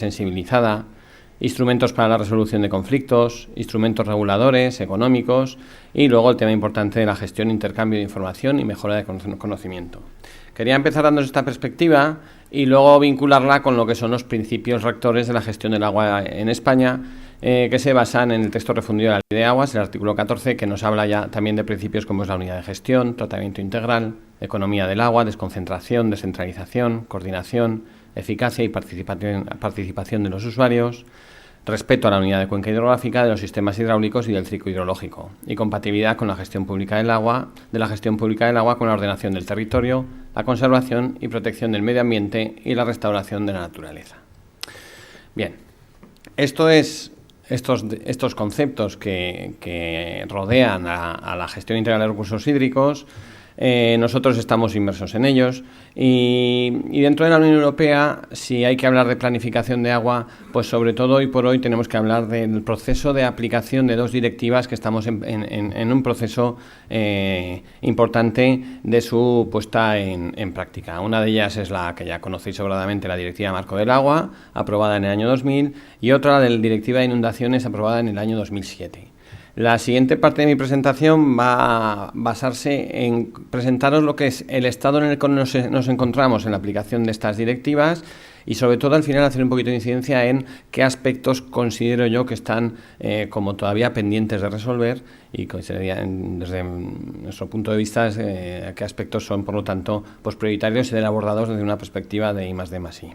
sensibilizada, instrumentos para la resolución de conflictos, instrumentos reguladores, económicos y luego el tema importante de la gestión, intercambio de información y mejora de conocimiento. Quería empezar dándonos esta perspectiva y luego vincularla con lo que son los principios rectores de la gestión del agua en España, que se basan en el texto refundido de la Ley de Aguas, el artículo 14, que nos habla ya también de principios como es la unidad de gestión, tratamiento integral, economía del agua, desconcentración, descentralización, coordinación, eficacia y participación de los usuarios, respeto a la unidad de cuenca hidrográfica, de los sistemas hidráulicos y del ciclo hidrológico, y compatibilidad con la gestión pública del agua, con la ordenación del territorio, la conservación y protección del medio ambiente y la restauración de la naturaleza. Bien, estos conceptos que rodean a la gestión integral de recursos hídricos, nosotros estamos inmersos en ellos y dentro de la Unión Europea, si hay que hablar de planificación de agua, pues sobre todo hoy por hoy tenemos que hablar del proceso de aplicación de dos directivas que estamos en un proceso importante de su puesta en práctica. Una de ellas es la que ya conocéis sobradamente, la Directiva Marco del Agua, aprobada en el año 2000, y otra, la Directiva de Inundaciones, aprobada en el año 2007. La siguiente parte de mi presentación va a basarse en presentaros lo que es el estado en el que nos encontramos en la aplicación de estas directivas y sobre todo al final hacer un poquito de incidencia en qué aspectos considero yo que están como todavía pendientes de resolver y desde nuestro punto de vista qué aspectos son por lo tanto pues prioritarios y ser abordados desde una perspectiva de I+D+I.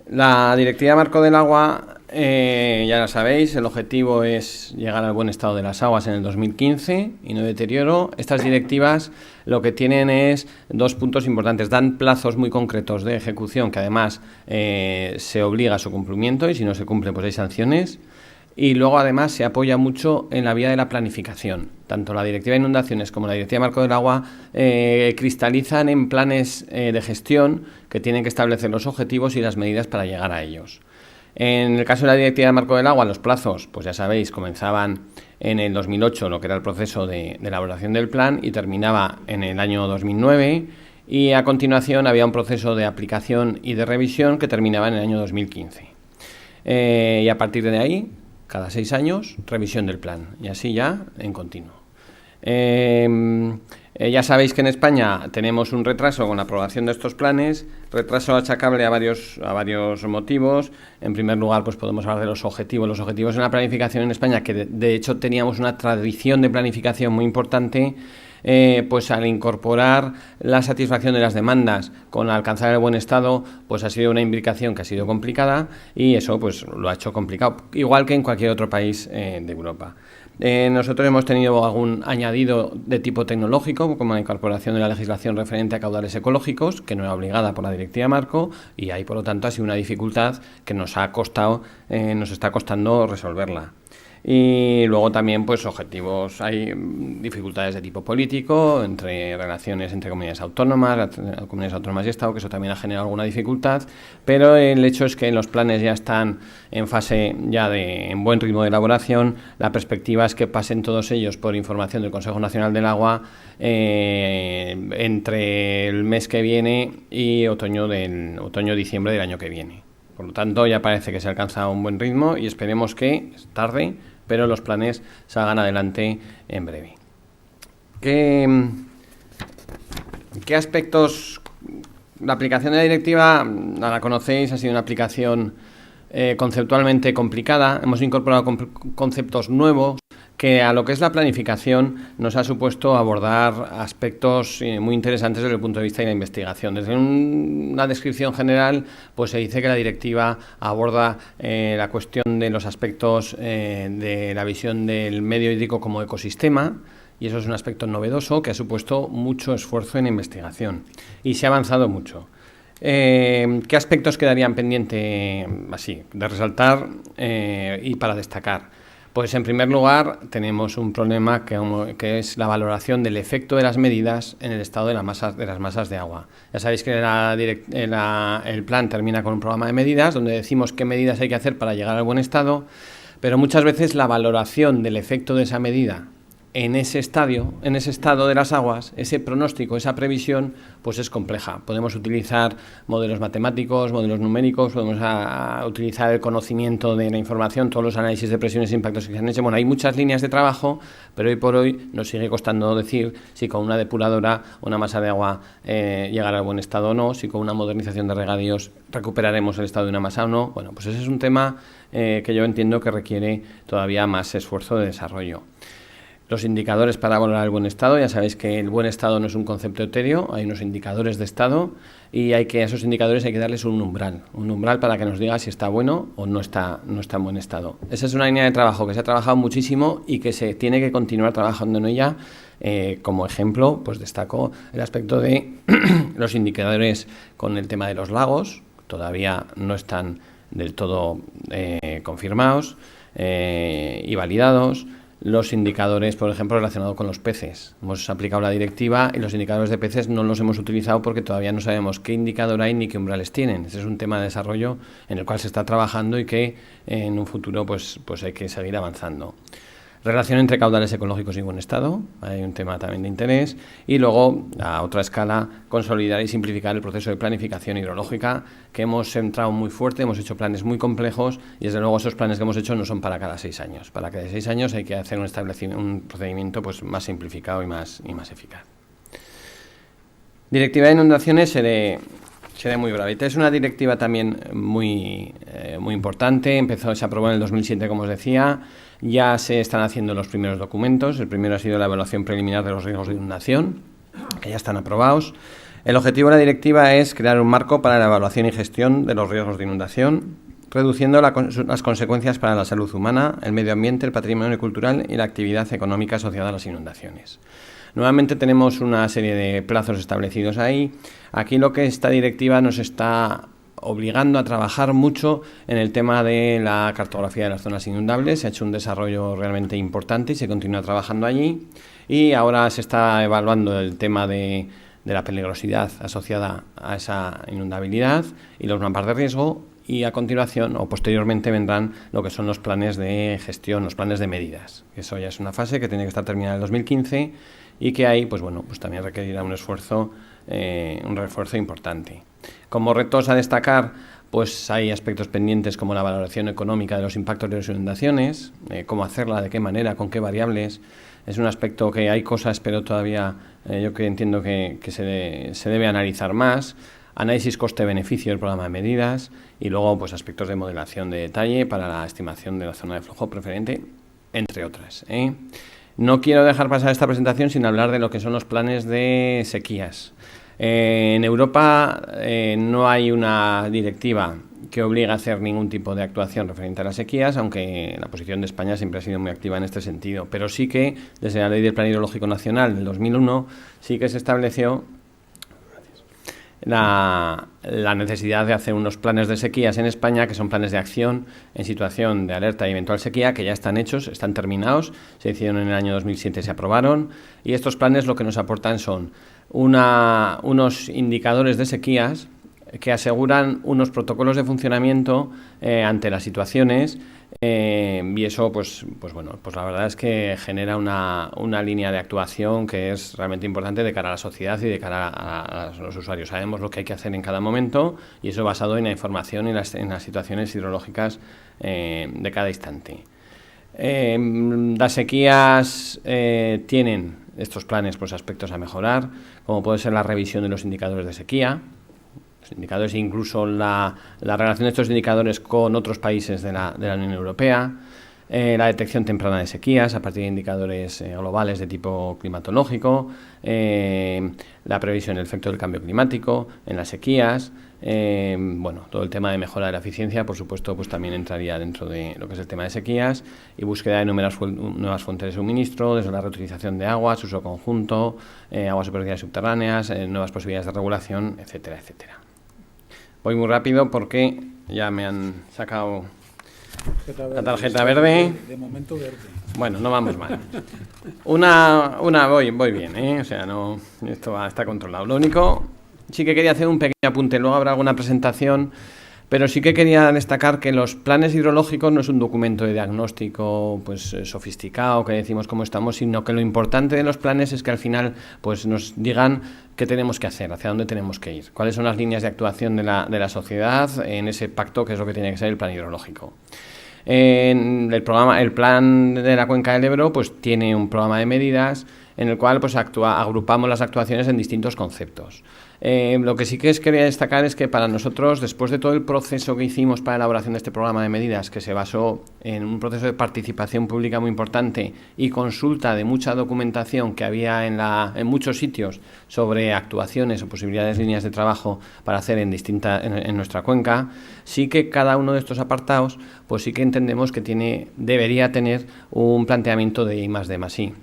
La Directiva Marco del Agua, ya la sabéis, el objetivo es llegar al buen estado de las aguas en el 2015 y no deterioro. Estas directivas lo que tienen es dos puntos importantes. Dan plazos muy concretos de ejecución que además se obliga a su cumplimiento y si no se cumple pues hay sanciones. Y luego, además, se apoya mucho en la vía de la planificación. Tanto la Directiva de Inundaciones como la Directiva Marco del Agua cristalizan en planes de gestión que tienen que establecer los objetivos y las medidas para llegar a ellos. En el caso de la Directiva Marco del Agua, los plazos, pues ya sabéis, comenzaban en el 2008, lo que era el proceso de elaboración del plan, y terminaba en el año 2009, y a continuación había un proceso de aplicación y de revisión que terminaba en el año 2015. Y a partir de ahí, cada 6 años, revisión del plan, y así ya en continuo. Ya sabéis que en España tenemos un retraso con la aprobación de estos planes, retraso achacable a varios motivos. En primer lugar, pues podemos hablar de los objetivos. Los objetivos en la planificación en España, que de hecho teníamos una tradición de planificación muy importante, pues al incorporar la satisfacción de las demandas con alcanzar el buen estado, pues ha sido una imbricación que ha sido complicada y eso pues lo ha hecho complicado, igual que en cualquier otro país de Europa. Nosotros hemos tenido algún añadido de tipo tecnológico, como la incorporación de la legislación referente a caudales ecológicos, que no era obligada por la Directiva Marco, y ahí por lo tanto ha sido una dificultad que nos está costando resolverla. Y luego también pues objetivos, hay dificultades de tipo político, entre relaciones entre comunidades autónomas y Estado, que eso también ha generado alguna dificultad, pero el hecho es que los planes ya están en fase en buen ritmo de elaboración. La perspectiva es que pasen todos ellos por información del Consejo Nacional del Agua entre el mes que viene y otoño-diciembre del año que viene. Por lo tanto, ya parece que se alcanza un buen ritmo y esperemos que es tarde, pero los planes salgan adelante en breve. ¿Qué aspectos? La aplicación de la directiva, la conocéis, ha sido una aplicación conceptualmente complicada. Hemos incorporado conceptos nuevos que a lo que es la planificación nos ha supuesto abordar aspectos muy interesantes desde el punto de vista de la investigación. Desde una descripción general, pues se dice que la directiva aborda la cuestión de los aspectos de la visión del medio hídrico como ecosistema, y eso es un aspecto novedoso que ha supuesto mucho esfuerzo en investigación y se ha avanzado mucho. ¿Qué aspectos quedarían pendientes así de resaltar y para destacar? Pues en primer lugar tenemos un problema que es la valoración del efecto de las medidas en el estado de las masas de agua. Ya sabéis que el plan termina con un programa de medidas donde decimos qué medidas hay que hacer para llegar al buen estado, pero muchas veces la valoración del efecto de esa medida en ese estado de las aguas, ese pronóstico, esa previsión, pues es compleja. Podemos utilizar modelos matemáticos, modelos numéricos, podemos utilizar el conocimiento de la información, todos los análisis de presiones e impactos que se han hecho. Bueno, hay muchas líneas de trabajo, pero hoy por hoy nos sigue costando decir si con una depuradora una masa de agua llegará al buen estado o no, si con una modernización de regadíos recuperaremos el estado de una masa o no. Bueno, pues ese es un tema que yo entiendo que requiere todavía más esfuerzo de desarrollo. Los indicadores para valorar el buen estado, ya sabéis que el buen estado no es un concepto etéreo, hay unos indicadores de estado y a esos indicadores hay que darles un umbral para que nos diga si está bueno o no está en buen estado. Esa es una línea de trabajo que se ha trabajado muchísimo y que se tiene que continuar trabajando en ella. Como ejemplo, pues destaco el aspecto de los indicadores con el tema de los lagos, todavía no están del todo confirmados y validados. Los indicadores, por ejemplo, relacionados con los peces. Hemos aplicado la directiva y los indicadores de peces no los hemos utilizado porque todavía no sabemos qué indicador hay ni qué umbrales tienen. Ese es un tema de desarrollo en el cual se está trabajando y que en un futuro pues hay que seguir avanzando. Relación entre caudales ecológicos y buen estado, hay un tema también de interés. Y luego, a otra escala, consolidar y simplificar el proceso de planificación hidrológica, que hemos centrado muy fuerte, hemos hecho planes muy complejos y desde luego esos planes que hemos hecho no son para cada 6 años. Para cada 6 años hay que hacer un procedimiento pues más simplificado y más eficaz. Directiva de inundaciones seré muy breve. Es una directiva también muy importante, se aprobó en el 2007, como os decía. Ya se están haciendo los primeros documentos. El primero ha sido la evaluación preliminar de los riesgos de inundación, que ya están aprobados. El objetivo de la directiva es crear un marco para la evaluación y gestión de los riesgos de inundación, reduciendo las consecuencias para la salud humana, el medio ambiente, el patrimonio cultural y la actividad económica asociada a las inundaciones. Nuevamente tenemos una serie de plazos establecidos ahí. Aquí lo que esta directiva nos está obligando a trabajar mucho en el tema de la cartografía de las zonas inundables. Se ha hecho un desarrollo realmente importante y se continúa trabajando allí. Y ahora se está evaluando el tema de la peligrosidad asociada a esa inundabilidad y los mapas de riesgo. Y a continuación o posteriormente vendrán lo que son los planes de gestión, los planes de medidas. Eso ya es una fase que tiene que estar terminada en el 2015 y que ahí pues también requerirá un refuerzo importante. Como retos a destacar, pues hay aspectos pendientes como la valoración económica de los impactos de las inundaciones, cómo hacerla, de qué manera, con qué variables. Es un aspecto que hay cosas, pero todavía yo que entiendo que se debe analizar más. Análisis coste-beneficio del programa de medidas y luego pues aspectos de modelación de detalle para la estimación de la zona de flujo preferente, entre otras. No quiero dejar pasar esta presentación sin hablar de lo que son los planes de sequías. En Europa no hay una directiva que obligue a hacer ningún tipo de actuación referente a las sequías, aunque la posición de España siempre ha sido muy activa en este sentido. Pero sí que desde la Ley del Plan Hidrológico Nacional del 2001 sí que se estableció la necesidad de hacer unos planes de sequías en España, que son planes de acción en situación de alerta y eventual sequía, que ya están hechos, están terminados, se hicieron en el año 2007, se aprobaron, y estos planes lo que nos aportan son unos indicadores de sequías que aseguran unos protocolos de funcionamiento ante las situaciones y eso pues la verdad es que genera una línea de actuación que es realmente importante de cara a la sociedad y de cara a los usuarios. Sabemos lo que hay que hacer en cada momento y eso basado en la información y en las situaciones hidrológicas de cada instante. Las sequías tienen estos planes pues aspectos a mejorar, como puede ser la revisión de los indicadores de sequía, los indicadores e incluso la relación de estos indicadores con otros países de la Unión Europea, la detección temprana de sequías a partir de indicadores globales de tipo climatológico, la previsión del efecto del cambio climático en las sequías, todo el tema de mejora de la eficiencia, por supuesto, pues también entraría dentro de lo que es el tema de sequías y búsqueda de nuevas fuentes de suministro, desde la reutilización de aguas, uso conjunto, aguas superficiales subterráneas, nuevas posibilidades de regulación, etcétera, etcétera. Voy muy rápido porque ya me han sacado la tarjeta verde. De momento verde. Bueno, no vamos mal. Voy bien, o sea, no, esto está controlado. Lo único, sí que quería hacer un pequeño apunte, luego habrá alguna presentación Pero sí que quería destacar que los planes hidrológicos no es un documento de diagnóstico pues sofisticado que decimos cómo estamos, sino que lo importante de los planes es que al final pues nos digan qué tenemos que hacer, hacia dónde tenemos que ir, cuáles son las líneas de actuación de la sociedad en ese pacto que es lo que tiene que ser el plan hidrológico. El plan de la Cuenca del Ebro pues tiene un programa de medidas en el cual pues agrupamos las actuaciones en distintos conceptos. Lo que sí que quería destacar es que para nosotros, después de todo el proceso que hicimos para la elaboración de este programa de medidas, que se basó en un proceso de participación pública muy importante y consulta de mucha documentación que había en muchos sitios sobre actuaciones o posibilidades de líneas de trabajo para hacer en nuestra cuenca, sí que cada uno de estos apartados, pues sí que entendemos que debería tener un planteamiento de I+D+I.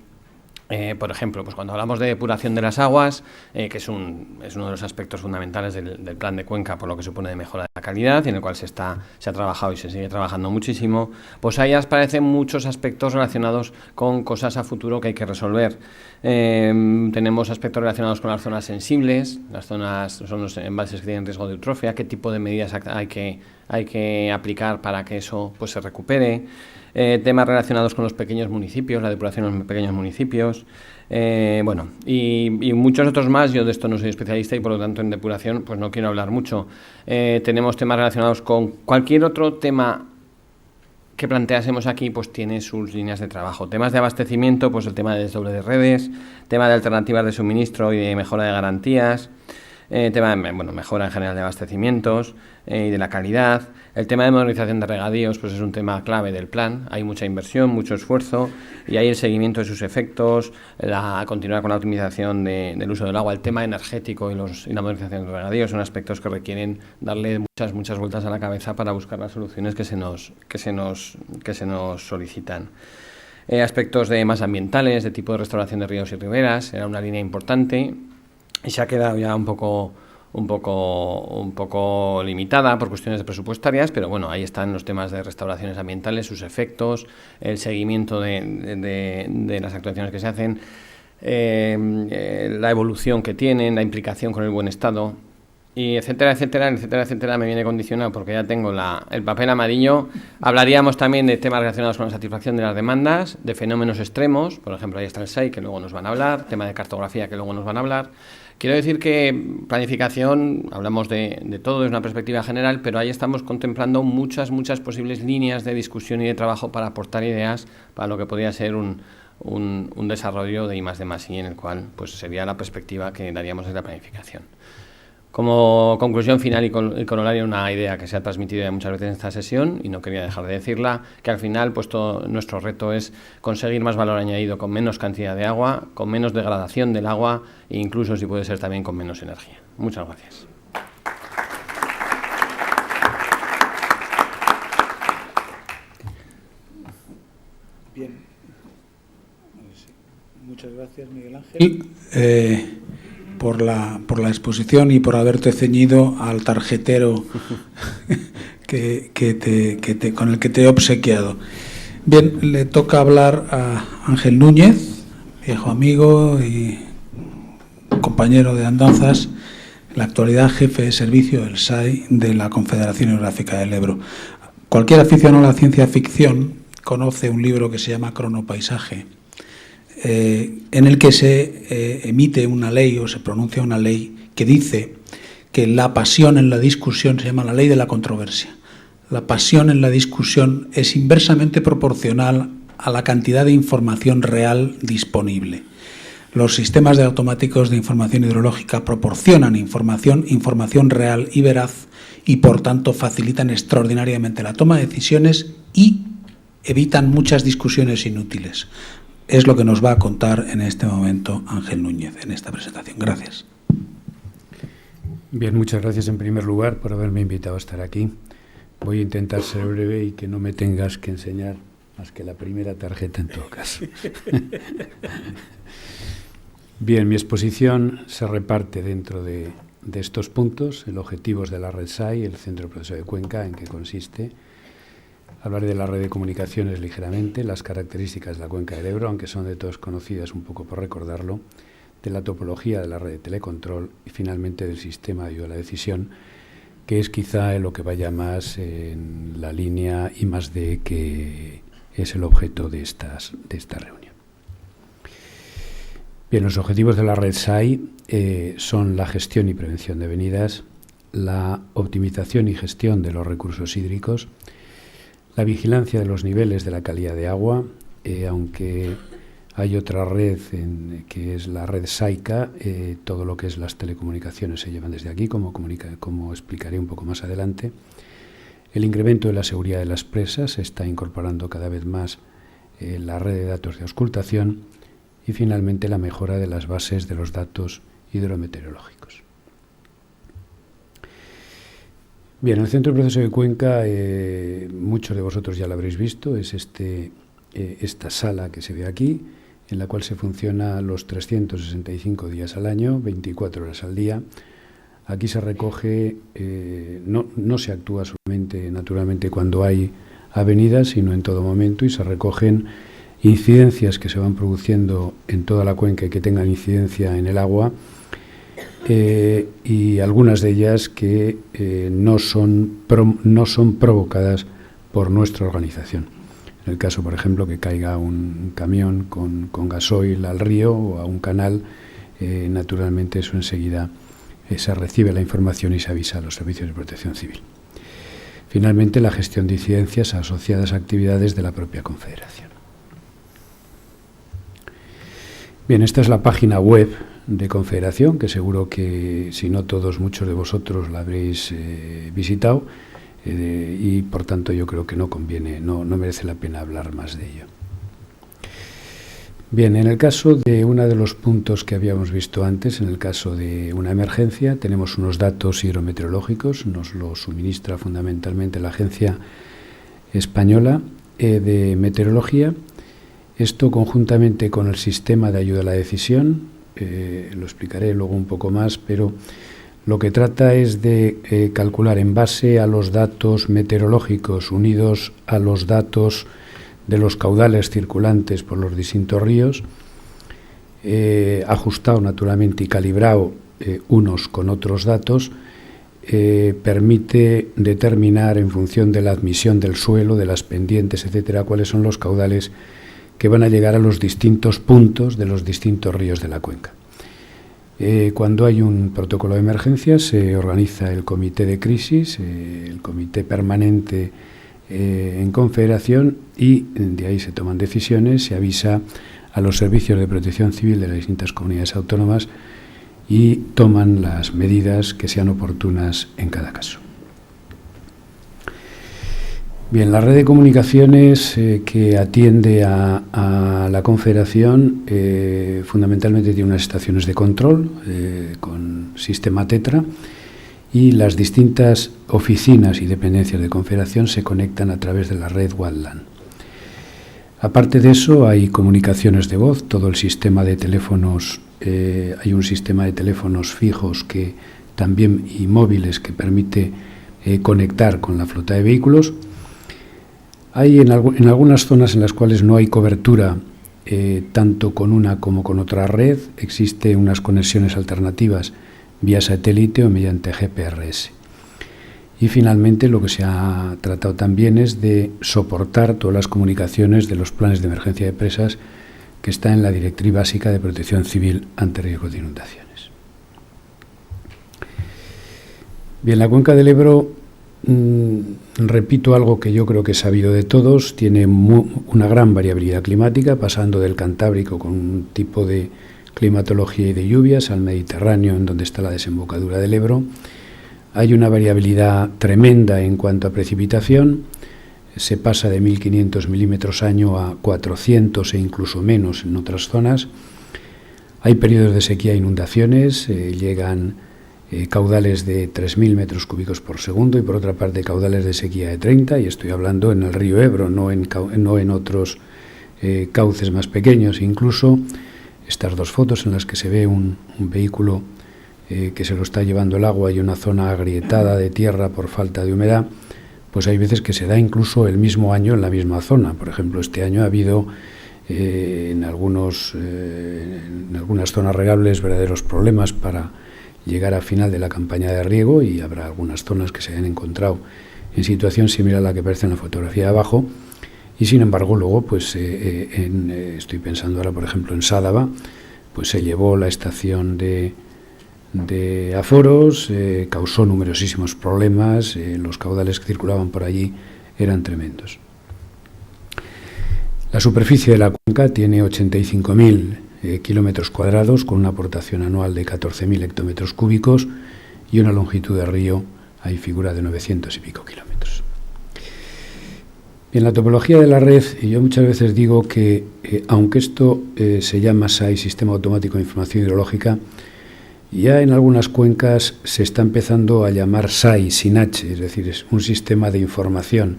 Por ejemplo, pues cuando hablamos de depuración de las aguas, que es uno de los aspectos fundamentales del plan de Cuenca, por lo que supone de mejora de la calidad, y en el cual se ha trabajado y se sigue trabajando muchísimo, pues ahí aparecen muchos aspectos relacionados con cosas a futuro que hay que resolver. Tenemos aspectos relacionados con las zonas sensibles, son los embalses que tienen riesgo de eutrofia, qué tipo de medidas hay que aplicar para que eso pues se recupere. Temas relacionados con los pequeños municipios, la depuración en los pequeños municipios, y muchos otros más. Yo de esto no soy especialista y por lo tanto en depuración pues no quiero hablar mucho. Tenemos temas relacionados con cualquier otro tema que planteásemos aquí, pues tiene sus líneas de trabajo. Temas de abastecimiento, pues el tema de desdoble de redes, tema de alternativas de suministro y de mejora de garantías, tema de mejora en general de abastecimientos y de la calidad. El tema de modernización de regadíos pues es un tema clave del plan. Hay mucha inversión, mucho esfuerzo y hay el seguimiento de sus efectos, continuar con la optimización del uso del agua. El tema energético y la modernización de regadíos son aspectos que requieren darle muchas vueltas a la cabeza para buscar las soluciones que se nos solicitan. Aspectos de más ambientales, de tipo de restauración de ríos y riberas, era una línea importante y se ha quedado ya un poco limitada por cuestiones presupuestarias, pero bueno, ahí están los temas de restauraciones ambientales, sus efectos, el seguimiento de las actuaciones que se hacen, la evolución que tienen, la implicación con el buen estado, y etcétera, me viene condicionado porque ya tengo el papel amarillo. Hablaríamos también de temas relacionados con la satisfacción de las demandas, de fenómenos extremos, por ejemplo, ahí está el SAI, que luego nos van a hablar, tema de cartografía, que luego nos van a hablar. Quiero decir que planificación, hablamos de todo desde una perspectiva general, pero ahí estamos contemplando muchas posibles líneas de discusión y de trabajo para aportar ideas para lo que podría ser un desarrollo de I+D+I, en el cual pues sería la perspectiva que daríamos de la planificación. Como conclusión final y corolario, una idea que se ha transmitido ya muchas veces en esta sesión y no quería dejar de decirla, que al final pues nuestro reto es conseguir más valor añadido con menos cantidad de agua, con menos degradación del agua e incluso, si puede ser, también con menos energía. Muchas gracias. Bien. Muchas gracias, Miguel Ángel. Por la exposición y por haberte ceñido al tarjetero con el que te he obsequiado. Bien, le toca hablar a Ángel Núñez, viejo amigo y compañero de andanzas, en la actualidad jefe de servicio del SAI de la Confederación Hidrográfica del Ebro. Cualquier aficionado a la ciencia ficción conoce un libro que se llama Cronopaisaje, en el que se emite una ley o se pronuncia una ley que dice que la pasión en la discusión se llama la ley de la controversia. La pasión en la discusión es inversamente proporcional a la cantidad de información real disponible. Los sistemas automáticos de información hidrológica proporcionan información real y veraz y, por tanto, facilitan extraordinariamente la toma de decisiones y evitan muchas discusiones inútiles. Es lo que nos va a contar en este momento Ángel Núñez en esta presentación. Gracias. Bien, muchas gracias en primer lugar por haberme invitado a estar aquí. Voy a intentar ser breve y que no me tengas que enseñar más que la primera tarjeta en todo caso. Bien, mi exposición se reparte dentro de estos puntos: el objetivos de la red SAI, el Centro de Proceso de Cuenca, en qué consiste. Hablaré de la red de comunicaciones ligeramente, las características de la cuenca del Ebro, aunque son de todos conocidas, un poco por recordarlo, de la topología de la red de telecontrol y finalmente del sistema de ayuda a la decisión, que es quizá lo que vaya más en la línea I+D, que es el objeto de esta reunión. Bien, los objetivos de la red SAI son la gestión y prevención de avenidas, la optimización y gestión de los recursos hídricos, la vigilancia de los niveles de la calidad de agua, aunque hay otra red que es la red SAICA, todo lo que es las telecomunicaciones se llevan desde aquí, como explicaré un poco más adelante. El incremento de la seguridad de las presas, se está incorporando cada vez más la red de datos de auscultación, y finalmente la mejora de las bases de los datos hidrometeorológicos. Bien, el Centro de Proceso de Cuenca, muchos de vosotros ya lo habréis visto, es esta sala que se ve aquí, en la cual se funciona los 365 días al año, 24 horas al día. Aquí se recoge, no se actúa solamente, naturalmente, cuando hay avenidas, sino en todo momento, y se recogen incidencias que se van produciendo en toda la cuenca y que tengan incidencia en el agua, y algunas de ellas que no son provocadas por nuestra organización. En el caso, por ejemplo, que caiga un camión con gasoil al río o a un canal, naturalmente eso enseguida se recibe la información y se avisa a los servicios de protección civil. Finalmente, la gestión de incidencias asociadas a actividades de la propia Confederación. Bien, esta es la página web de Confederación, que seguro que, si no todos, muchos de vosotros la habréis visitado, y por tanto yo creo que no merece la pena hablar más de ello. Bien, en el caso de uno de los puntos que habíamos visto antes, en el caso de una emergencia, tenemos unos datos hidrometeorológicos, nos los suministra fundamentalmente la Agencia Española de Meteorología. Esto, conjuntamente con el sistema de ayuda a la decisión, lo explicaré luego un poco más, pero lo que trata es de calcular en base a los datos meteorológicos unidos a los datos de los caudales circulantes por los distintos ríos, ajustado naturalmente y calibrado unos con otros datos, permite determinar, en función de la admisión del suelo, de las pendientes, etcétera, cuáles son los caudales que van a llegar a los distintos puntos de los distintos ríos de la cuenca. Cuando hay un protocolo de emergencia, se organiza el comité de crisis, el comité permanente en Confederación, y de ahí se toman decisiones, se avisa a los servicios de protección civil de las distintas comunidades autónomas y toman las medidas que sean oportunas en cada caso. Bien, la red de comunicaciones que atiende a la Confederación fundamentalmente tiene unas estaciones de control con sistema Tetra, y las distintas oficinas y dependencias de Confederación se conectan a través de la red WAN-LAN. Aparte de eso, hay comunicaciones de voz, todo el sistema de teléfonos, hay un sistema de teléfonos fijos y móviles que permite conectar con la flota de vehículos. Hay en algunas zonas en las cuales no hay cobertura tanto con una como con otra red, existen unas conexiones alternativas vía satélite o mediante GPRS. Y finalmente, lo que se ha tratado también es de soportar todas las comunicaciones de los planes de emergencia de presas que están en la Directriz Básica de Protección Civil ante riesgo de inundaciones. Bien, la cuenca del Ebro, repito algo que yo creo que es sabido de todos, tiene una gran variabilidad climática, pasando del Cantábrico con un tipo de climatología y de lluvias al Mediterráneo, en donde está la desembocadura del Ebro. Hay una variabilidad tremenda en cuanto a precipitación, se pasa de 1.500 milímetros año a 400 e incluso menos en otras zonas. Hay periodos de sequía e inundaciones, llegan caudales de 3.000 metros cúbicos por segundo, y por otra parte caudales de sequía de 30, y estoy hablando en el río Ebro, no en otros cauces más pequeños. Incluso estas dos fotos en las que se ve un vehículo que se lo está llevando el agua y una zona agrietada de tierra por falta de humedad, pues hay veces que se da incluso el mismo año en la misma zona. Por ejemplo, este año ha habido en algunas zonas regables verdaderos problemas para llegar a final de la campaña de riego, y habrá algunas zonas que se hayan encontrado en situación similar a la que aparece en la fotografía de abajo. Y sin embargo luego pues estoy pensando ahora por ejemplo en Sádava, pues se llevó la estación de aforos, causó numerosísimos problemas, los caudales que circulaban por allí eran tremendos. La superficie de la cuenca tiene 85.000 kilómetros cuadrados, con una aportación anual de 14.000 hectómetros cúbicos y una longitud de río, ahí figura, de 900 y pico kilómetros. En la topología de la red, yo muchas veces digo que, aunque esto se llama SAI, Sistema Automático de Información Hidrológica, ya en algunas cuencas se está empezando a llamar SAI sin H, es decir, es un sistema de información.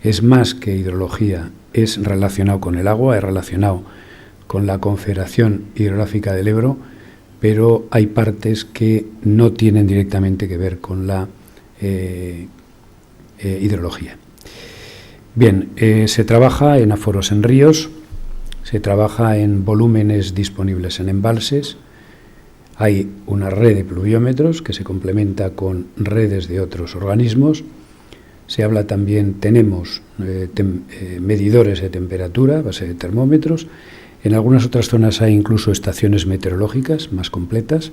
Es más que hidrología, es relacionado con el agua, es relacionado con la Confederación Hidrográfica del Ebro, pero hay partes que no tienen directamente que ver con la hidrología. Bien, se trabaja en aforos en ríos, se trabaja en volúmenes disponibles en embalses, hay una red de pluviómetros que se complementa con redes de otros organismos, se habla también, tenemos medidores de temperatura a base de termómetros, en algunas otras zonas hay incluso estaciones meteorológicas más completas.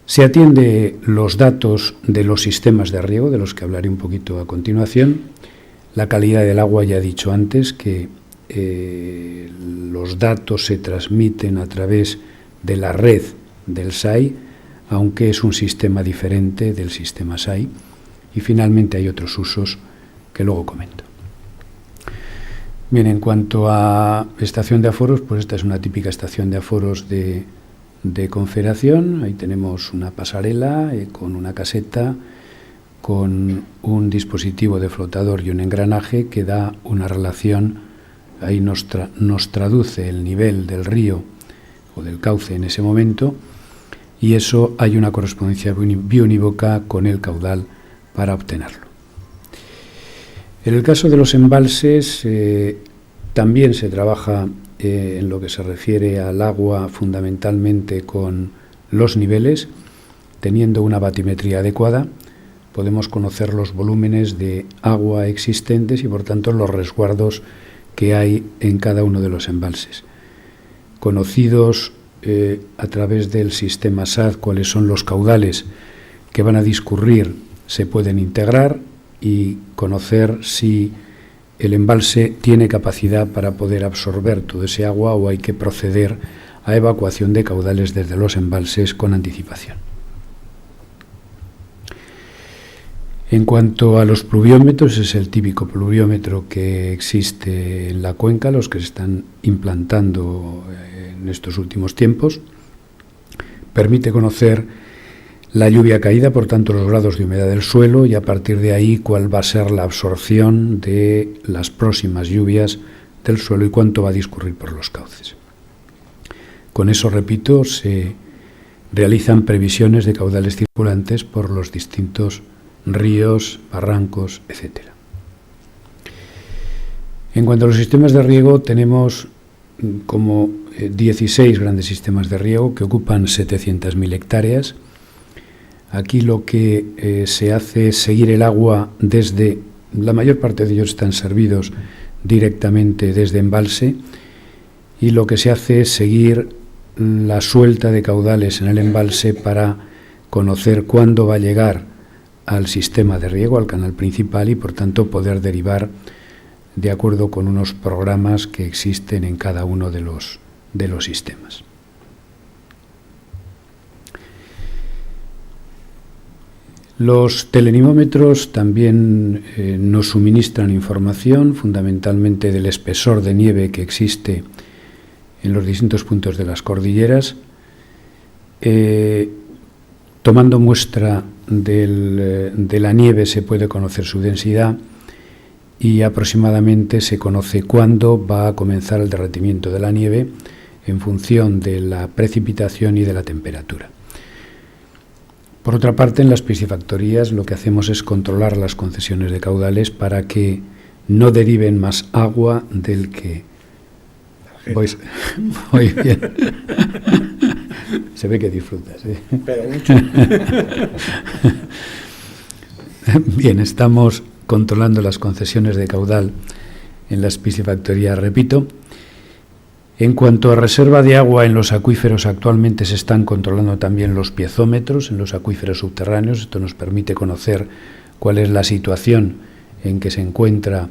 Se atiende los datos de los sistemas de riego, de los que hablaré un poquito a continuación. La calidad del agua, ya he dicho antes que los datos se transmiten a través de la red del SAI, aunque es un sistema diferente del sistema SAI. Y finalmente hay otros usos que luego comento. Bien, en cuanto a estación de aforos, pues esta es una típica estación de aforos de Confederación. Ahí tenemos una pasarela con una caseta, con un dispositivo de flotador y un engranaje que da una relación, ahí nos traduce el nivel del río o del cauce en ese momento, y eso hay una correspondencia biunívoca con el caudal para obtenerlo. En el caso de los embalses, también se trabaja en lo que se refiere al agua fundamentalmente con los niveles. Teniendo una batimetría adecuada, podemos conocer los volúmenes de agua existentes y por tanto los resguardos que hay en cada uno de los embalses. Conocidos a través del sistema SAD cuáles son los caudales que van a discurrir, se pueden integrar y conocer si el embalse tiene capacidad para poder absorber todo ese agua o hay que proceder a evacuación de caudales desde los embalses con anticipación. En cuanto a los pluviómetros, es el típico pluviómetro que existe en la cuenca, los que se están implantando en estos últimos tiempos. Permite conocer la lluvia caída, por tanto los grados de humedad del suelo, y a partir de ahí cuál va a ser la absorción de las próximas lluvias del suelo y cuánto va a discurrir por los cauces. Con eso, repito, se realizan previsiones de caudales circulantes por los distintos ríos, barrancos, etc. En cuanto a los sistemas de riego, tenemos como 16 grandes sistemas de riego que ocupan 700.000 hectáreas. Aquí lo que se hace es seguir el agua desde, la mayor parte de ellos están servidos directamente desde embalse, y lo que se hace es seguir la suelta de caudales en el embalse para conocer cuándo va a llegar al sistema de riego, al canal principal, y por tanto poder derivar de acuerdo con unos programas que existen en cada uno de los sistemas. Los telenemómetros también nos suministran información, fundamentalmente del espesor de nieve que existe en los distintos puntos de las cordilleras. Tomando muestra de la nieve se puede conocer su densidad y aproximadamente se conoce cuándo va a comenzar el derretimiento de la nieve en función de la precipitación y de la temperatura. Por otra parte, en las piscifactorías lo que hacemos es controlar las concesiones de caudales para que no deriven más agua del que... Voy bien. Se ve que disfrutas, ¿eh? Pero mucho. Bien, estamos controlando las concesiones de caudal en las piscifactorías, repito. En cuanto a reserva de agua en los acuíferos, actualmente se están controlando también los piezómetros en los acuíferos subterráneos. Esto nos permite conocer cuál es la situación en que se encuentra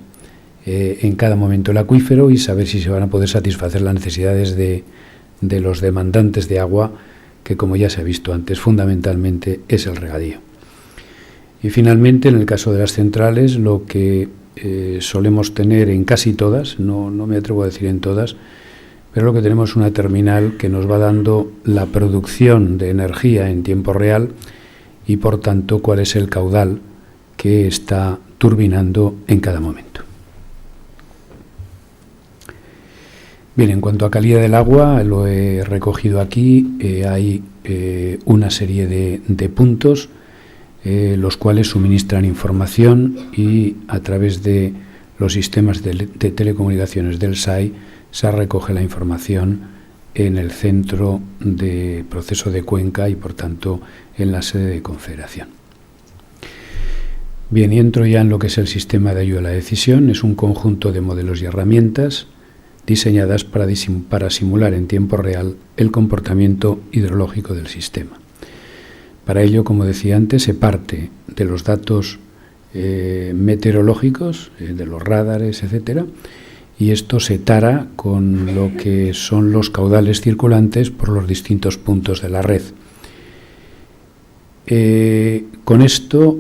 en cada momento el acuífero y saber si se van a poder satisfacer las necesidades de los demandantes de agua, que, como ya se ha visto antes, fundamentalmente es el regadío. Y finalmente, en el caso de las centrales, lo que solemos tener en casi todas, no me atrevo a decir en todas, pero lo que tenemos es una terminal que nos va dando la producción de energía en tiempo real y, por tanto, cuál es el caudal que está turbinando en cada momento. Bien, en cuanto a calidad del agua, lo he recogido aquí. Hay una serie de puntos los cuales suministran información, y a través de los sistemas de telecomunicaciones del SAI se recoge la información en el centro de proceso de Cuenca y, por tanto, en la sede de Confederación. Bien, y entro ya en lo que es el sistema de ayuda a la decisión. Es un conjunto de modelos y herramientas diseñadas para simular en tiempo real el comportamiento hidrológico del sistema. Para ello, como decía antes, se parte de los datos meteorológicos, de los radares, etcétera, y esto se tara con lo que son los caudales circulantes por los distintos puntos de la red. Con esto,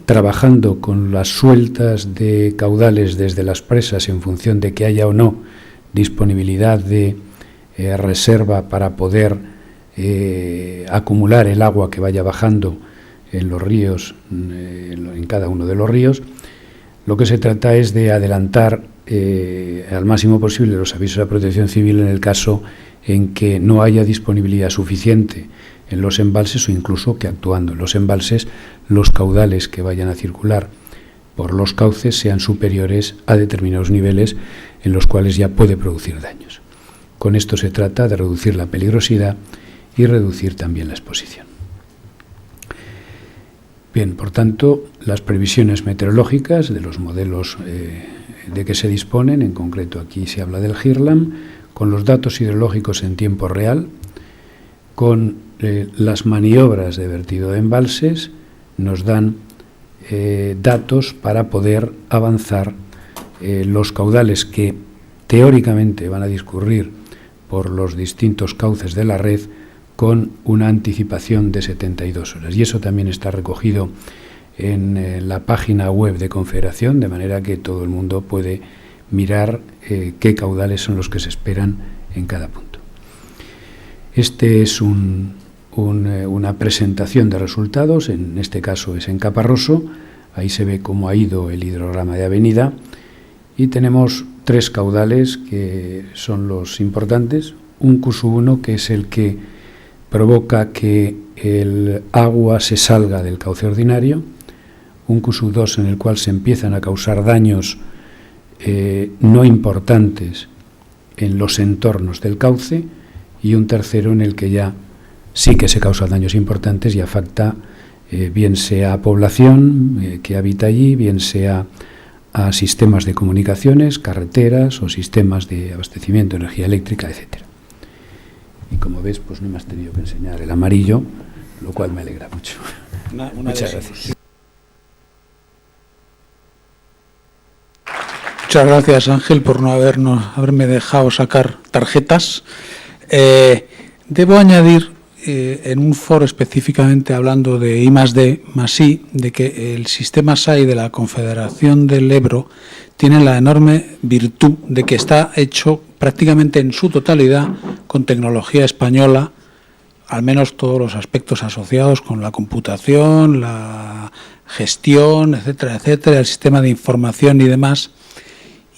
trabajando con las sueltas de caudales desde las presas en función de que haya o no disponibilidad de reserva para poder acumular el agua que vaya bajando en los ríos, en cada uno de los ríos, lo que se trata es de adelantar al máximo posible los avisos de protección civil en el caso en que no haya disponibilidad suficiente en los embalses, o incluso que, actuando en los embalses, los caudales que vayan a circular por los cauces sean superiores a determinados niveles en los cuales ya puede producir daños. Con esto se trata de reducir la peligrosidad y reducir también la exposición. Bien, por tanto, las previsiones meteorológicas de los modelos de que se disponen, en concreto aquí se habla del GIRLAM, con los datos hidrológicos en tiempo real, con las maniobras de vertido de embalses, nos dan datos para poder avanzar los caudales que teóricamente van a discurrir por los distintos cauces de la red con una anticipación de 72 horas. Y eso también está recogido en la página web de Confederación, de manera que todo el mundo puede mirar qué caudales son los que se esperan en cada punto. Este es una presentación de resultados, en este caso es en Caparroso. Ahí se ve cómo ha ido el hidrograma de Avenida, y tenemos tres caudales que son los importantes. Un Q1, que es el que provoca que el agua se salga del cauce ordinario, un Q2 en el cual se empiezan a causar daños no importantes en los entornos del cauce, y un tercero en el que ya sí que se causan daños importantes y afecta bien sea a población que habita allí, bien sea a sistemas de comunicaciones, carreteras o sistemas de abastecimiento de energía eléctrica, etcétera. Y como ves, pues no me has tenido que enseñar el amarillo, lo cual me alegra mucho. Muchas gracias. Muchas gracias, Ángel, por no haberme dejado sacar tarjetas. Debo añadir, en un foro específicamente hablando de I+D+I, de que el sistema SAI de la Confederación del Ebro tiene la enorme virtud de que está hecho prácticamente en su totalidad con tecnología española, al menos todos los aspectos asociados con la computación, la gestión, etcétera, etcétera, el sistema de información y demás,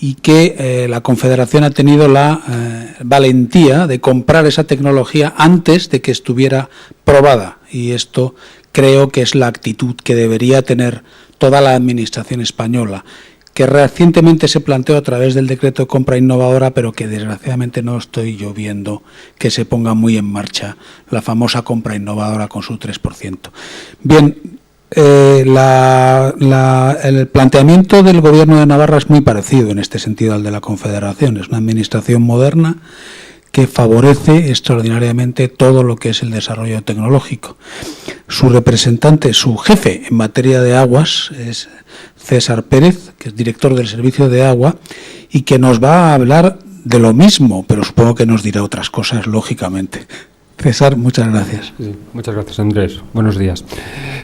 y que la Confederación ha tenido la valentía de comprar esa tecnología antes de que estuviera probada, y esto creo que es la actitud que debería tener toda la Administración española. que recientemente se planteó a través del decreto de compra innovadora, pero que desgraciadamente no estoy yo viendo que se ponga muy en marcha, la famosa compra innovadora con su 3%. Bien, el planteamiento del Gobierno de Navarra es muy parecido en este sentido al de la Confederación. Es una administración moderna que favorece extraordinariamente todo lo que es el desarrollo tecnológico. Su representante, su jefe en materia de aguas es César Pérez, que es director del Servicio de Agua y que nos va a hablar de lo mismo, pero supongo que nos dirá otras cosas, lógicamente. César, muchas gracias. Sí, muchas gracias, Andrés. Buenos días.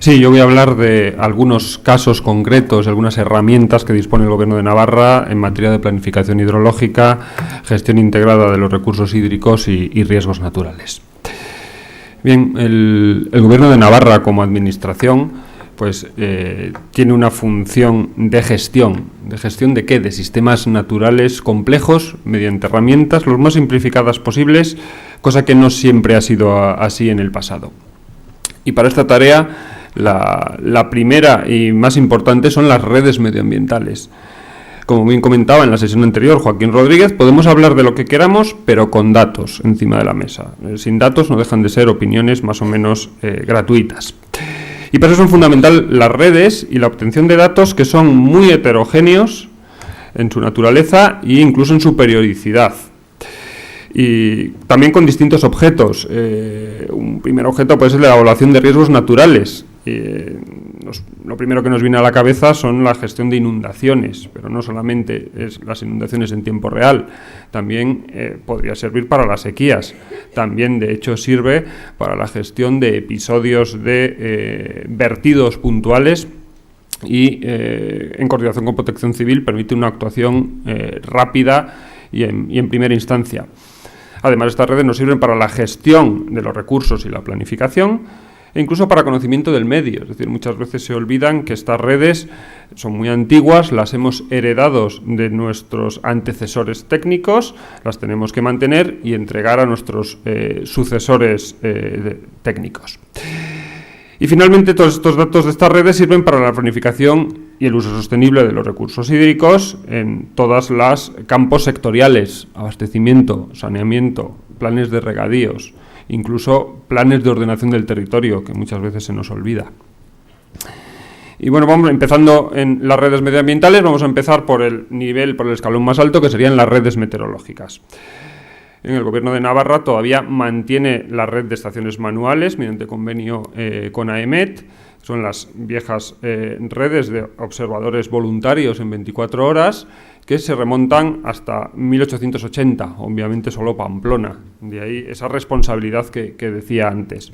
Sí, yo voy a hablar de algunos casos concretos, algunas herramientas que dispone el Gobierno de Navarra en materia de planificación hidrológica, gestión integrada de los recursos hídricos y riesgos naturales. Bien, el Gobierno de Navarra como administración pues tiene una función de gestión. ¿De gestión de qué? De sistemas naturales complejos mediante herramientas lo más simplificadas posibles, cosa que no siempre ha sido así en el pasado. Y para esta tarea, la primera y más importante son las redes medioambientales. Como bien comentaba en la sesión anterior Joaquín Rodríguez, podemos hablar de lo que queramos, pero con datos encima de la mesa. Sin datos no dejan de ser opiniones más o menos gratuitas. Y para eso son fundamentales las redes y la obtención de datos que son muy heterogéneos en su naturaleza e incluso en su periodicidad. Y también con distintos objetos. Un primer objeto puede ser la evaluación de riesgos naturales. Lo primero que nos viene a la cabeza son la gestión de inundaciones, pero no solamente es las inundaciones en tiempo real, también podría servir para las sequías, también de hecho sirve para la gestión de episodios de vertidos puntuales y en coordinación con Protección Civil permite una actuación rápida y en primera instancia. Además, estas redes nos sirven para la gestión de los recursos y la planificación, e incluso para conocimiento del medio. Es decir, muchas veces se olvidan que estas redes son muy antiguas, las hemos heredado de nuestros antecesores técnicos, las tenemos que mantener y entregar a nuestros sucesores técnicos. Y finalmente, todos estos datos de estas redes sirven para la planificación y el uso sostenible de los recursos hídricos en todos los campos sectoriales: abastecimiento, saneamiento, planes de regadíos, incluso planes de ordenación del territorio, que muchas veces se nos olvida. Y bueno, vamos empezando en las redes medioambientales, vamos a empezar por el escalón más alto, que serían las redes meteorológicas. En el Gobierno de Navarra todavía mantiene la red de estaciones manuales mediante convenio con AEMET. Son las viejas redes de observadores voluntarios en 24 horas que se remontan hasta 1880, obviamente solo Pamplona. De ahí esa responsabilidad que decía antes.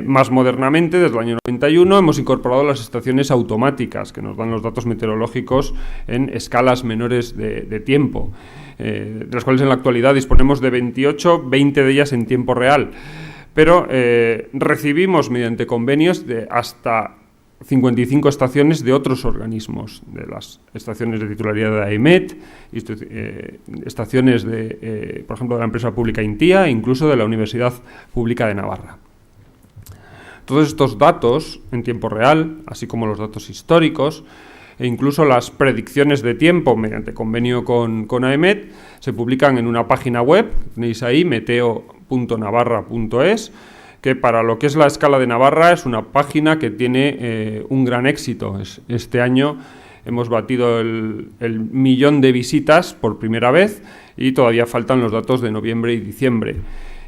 Más modernamente, desde el año 91, hemos incorporado las estaciones automáticas que nos dan los datos meteorológicos en escalas menores de tiempo, de las cuales en la actualidad disponemos de 28, 20 de ellas en tiempo real. Pero recibimos mediante convenios de hasta 55 estaciones de otros organismos, de las estaciones de titularidad de AEMET, estaciones por ejemplo, de la empresa pública INTIA e incluso de la Universidad Pública de Navarra. Todos estos datos en tiempo real, así como los datos históricos e incluso las predicciones de tiempo mediante convenio con AEMET, se publican en una página web, tenéis ahí, meteo.navarra.es, que para lo que es la escala de Navarra es una página que tiene un gran éxito. Este año hemos batido el 1.000.000 de visitas por primera vez y todavía faltan los datos de noviembre y diciembre.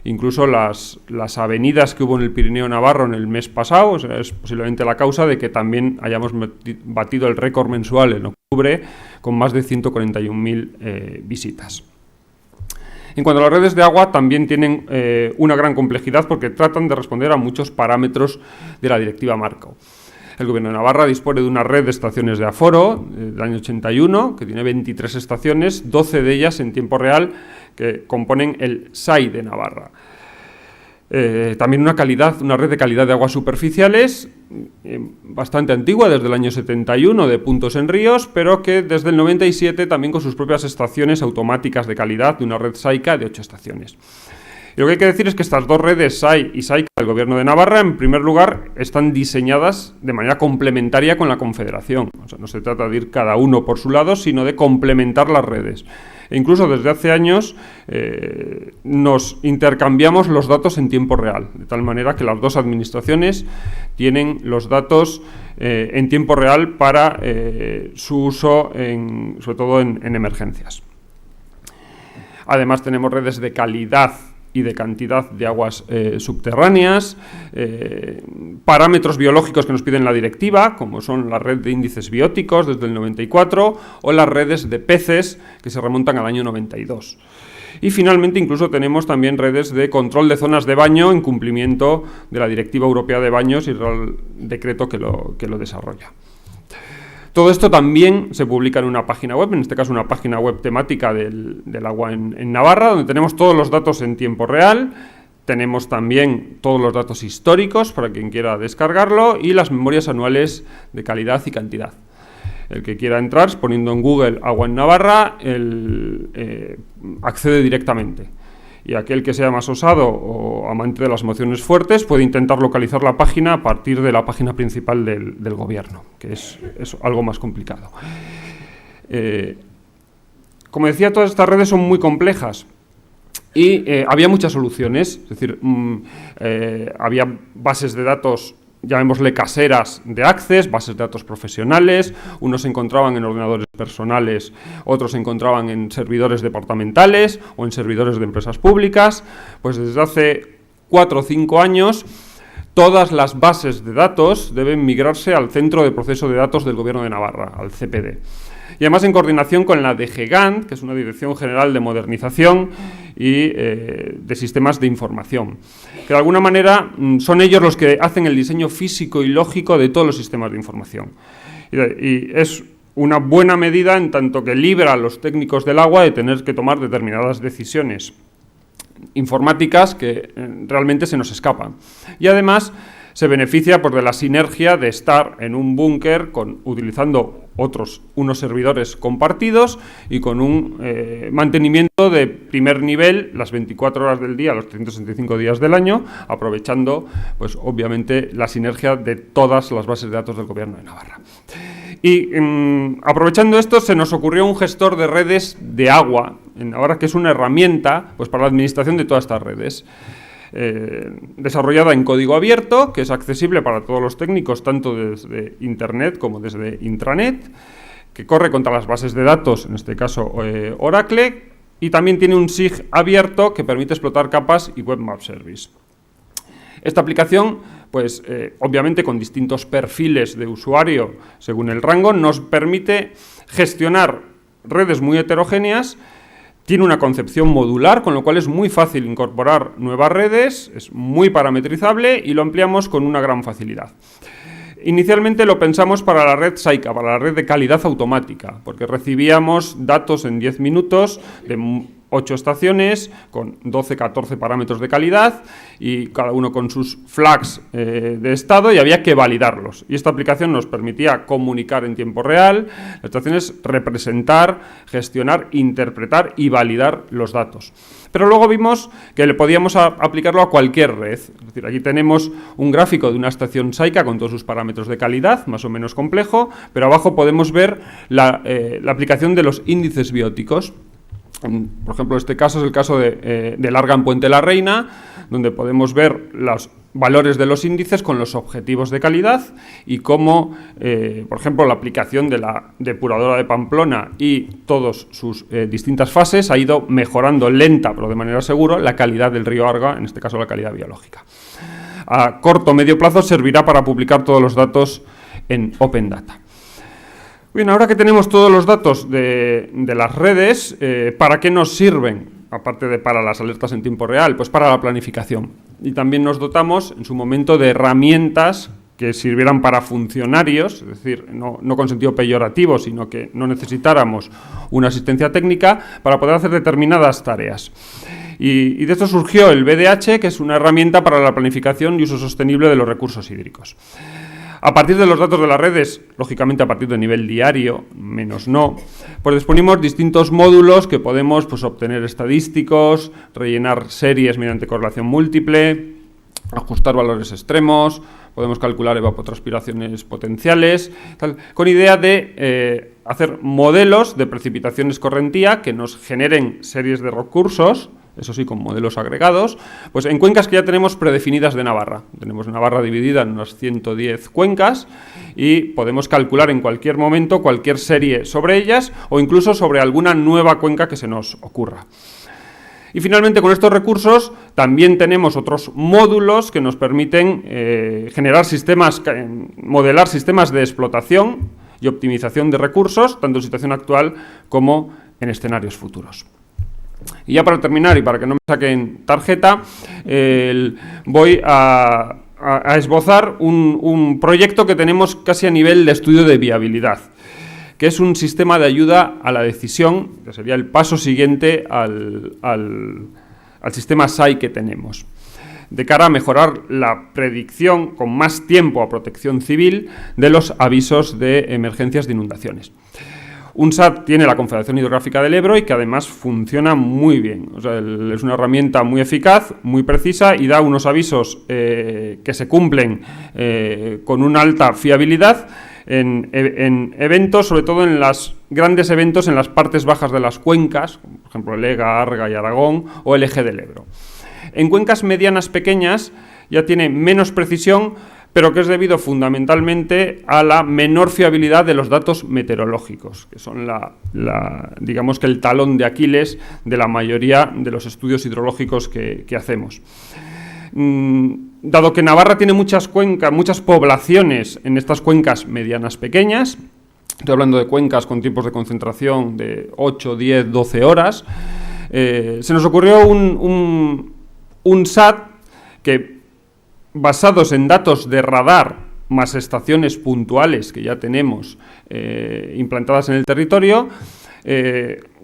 Incluso las avenidas que hubo en el Pirineo Navarro en el mes pasado, es posiblemente la causa de que también hayamos batido el récord mensual en octubre con más de 141.000 visitas. En cuanto a las redes de agua, también tienen una gran complejidad porque tratan de responder a muchos parámetros de la Directiva Marco. El Gobierno de Navarra dispone de una red de estaciones de aforo del año 81, que tiene 23 estaciones, 12 de ellas en tiempo real, que componen el SAI de Navarra. También una red de calidad de aguas superficiales bastante antigua, desde el año 71, de puntos en ríos, pero que desde el 97 también con sus propias estaciones automáticas de calidad, de una red SAICA de 8 estaciones. Y lo que hay que decir es que estas dos redes, SAI y SAICA del Gobierno de Navarra, en primer lugar, están diseñadas de manera complementaria con la Confederación. O sea, no se trata de ir cada uno por su lado, sino de complementar las redes. E incluso desde hace años nos intercambiamos los datos en tiempo real, de tal manera que las dos administraciones tienen los datos en tiempo real para su uso, sobre todo en emergencias. Además, tenemos redes de calidad y de cantidad de aguas subterráneas, parámetros biológicos que nos piden la directiva, como son la red de índices bióticos desde el 94 o las redes de peces que se remontan al año 92. Y finalmente incluso tenemos también redes de control de zonas de baño en cumplimiento de la Directiva Europea de Baños y el decreto que lo desarrolla. Todo esto también se publica en una página web, en este caso una página web temática del agua en Navarra, donde tenemos todos los datos en tiempo real, tenemos también todos los datos históricos para quien quiera descargarlo y las memorias anuales de calidad y cantidad. El que quiera entrar, poniendo en Google Agua en Navarra, accede directamente. Y aquel que sea más osado o amante de las emociones fuertes puede intentar localizar la página a partir de la página principal del gobierno, que es algo más complicado. Como decía, todas estas redes son muy complejas y había muchas soluciones, es decir, había bases de datos, llamémosle caseras, de Access, bases de datos profesionales, unos se encontraban en ordenadores personales, otros se encontraban en servidores departamentales o en servidores de empresas públicas. Pues desde hace 4 o 5 años todas las bases de datos deben migrarse al Centro de Proceso de Datos del Gobierno de Navarra, al CPD. Y además en coordinación con la DGGAN, que es una Dirección General de Modernización y de Sistemas de Información, que de alguna manera son ellos los que hacen el diseño físico y lógico de todos los sistemas de información. Y es una buena medida en tanto que libra a los técnicos del agua de tener que tomar determinadas decisiones informáticas que realmente se nos escapan. Y además se beneficia pues, de la sinergia de estar en un búnker utilizando unos servidores compartidos y con un mantenimiento de primer nivel las 24 horas del día, los 365 días del año, aprovechando pues obviamente la sinergia de todas las bases de datos del Gobierno de Navarra. Y aprovechando esto se nos ocurrió un gestor de redes de agua en Navarra, que es una herramienta pues, para la administración de todas estas redes. Desarrollada en código abierto, que es accesible para todos los técnicos, tanto desde Internet como desde intranet, que corre contra las bases de datos, en este caso Oracle, y también tiene un SIG abierto que permite explotar capas y Web Map Service. Esta aplicación, pues obviamente con distintos perfiles de usuario según el rango, nos permite gestionar redes muy heterogéneas. Tiene una concepción modular, con lo cual es muy fácil incorporar nuevas redes, es muy parametrizable y lo ampliamos con una gran facilidad. Inicialmente lo pensamos para la red SAICA, para la red de calidad automática, porque recibíamos datos en 10 minutos de 8 estaciones con 12-14 parámetros de calidad y cada uno con sus flags de estado y había que validarlos. Y esta aplicación nos permitía comunicar en tiempo real las estaciones, representar, gestionar, interpretar y validar los datos. Pero luego vimos que le podíamos aplicarlo a cualquier red. Es decir, aquí tenemos un gráfico de una estación SAICA con todos sus parámetros de calidad, más o menos complejo, pero abajo podemos ver la aplicación de los índices bióticos. Por ejemplo, este caso es el caso de Larga en Puente la Reina, donde podemos ver los valores de los índices con los objetivos de calidad y cómo, por ejemplo, la aplicación de la depuradora de Pamplona y todas sus distintas fases ha ido mejorando lenta, pero de manera segura, la calidad del río Arga, en este caso la calidad biológica. A corto o medio plazo servirá para publicar todos los datos en Open Data. Bien, ahora que tenemos todos los datos de las redes, ¿para qué nos sirven? Aparte de para las alertas en tiempo real, pues para la planificación. Y también nos dotamos en su momento de herramientas que sirvieran para funcionarios, es decir, no con sentido peyorativo, sino que no necesitáramos una asistencia técnica para poder hacer determinadas tareas. Y de esto surgió el BDH, que es una herramienta para la planificación y uso sostenible de los recursos hídricos. A partir de los datos de las redes, lógicamente a partir del nivel diario, menos no, pues disponemos distintos módulos que podemos pues, obtener estadísticos, rellenar series mediante correlación múltiple, ajustar valores extremos, podemos calcular evapotranspiraciones potenciales, tal, con idea de hacer modelos de precipitación escorrentía que nos generen series de recursos, eso sí, con modelos agregados, pues en cuencas que ya tenemos predefinidas de Navarra. Tenemos Navarra dividida en unas 110 cuencas y podemos calcular en cualquier momento cualquier serie sobre ellas o incluso sobre alguna nueva cuenca que se nos ocurra. Y finalmente, con estos recursos también tenemos otros módulos que nos permiten generar sistemas, modelar sistemas de explotación y optimización de recursos, tanto en situación actual como en escenarios futuros. Y ya para terminar, y para que no me saquen tarjeta, voy a esbozar un proyecto que tenemos casi a nivel de estudio de viabilidad, que es un sistema de ayuda a la decisión, que sería el paso siguiente al sistema SAI que tenemos, de cara a mejorar la predicción con más tiempo a protección civil de los avisos de emergencias de inundaciones. UNSAT tiene la Confederación Hidrográfica del Ebro y que además funciona muy bien. O sea, es una herramienta muy eficaz, muy precisa y da unos avisos que se cumplen con una alta fiabilidad en eventos, sobre todo en los grandes eventos en las partes bajas de las cuencas, por ejemplo el Ega, Arga y Aragón o el eje del Ebro. En cuencas medianas pequeñas ya tiene menos precisión, pero que es debido fundamentalmente a la menor fiabilidad de los datos meteorológicos, que son digamos que el talón de Aquiles de la mayoría de los estudios hidrológicos que hacemos. Dado que Navarra tiene muchas cuencas, muchas poblaciones en estas cuencas medianas pequeñas, estoy hablando de cuencas con tiempos de concentración de 8, 10, 12 horas, se nos ocurrió un SAT que, basados en datos de radar más estaciones puntuales que ya tenemos implantadas en el territorio,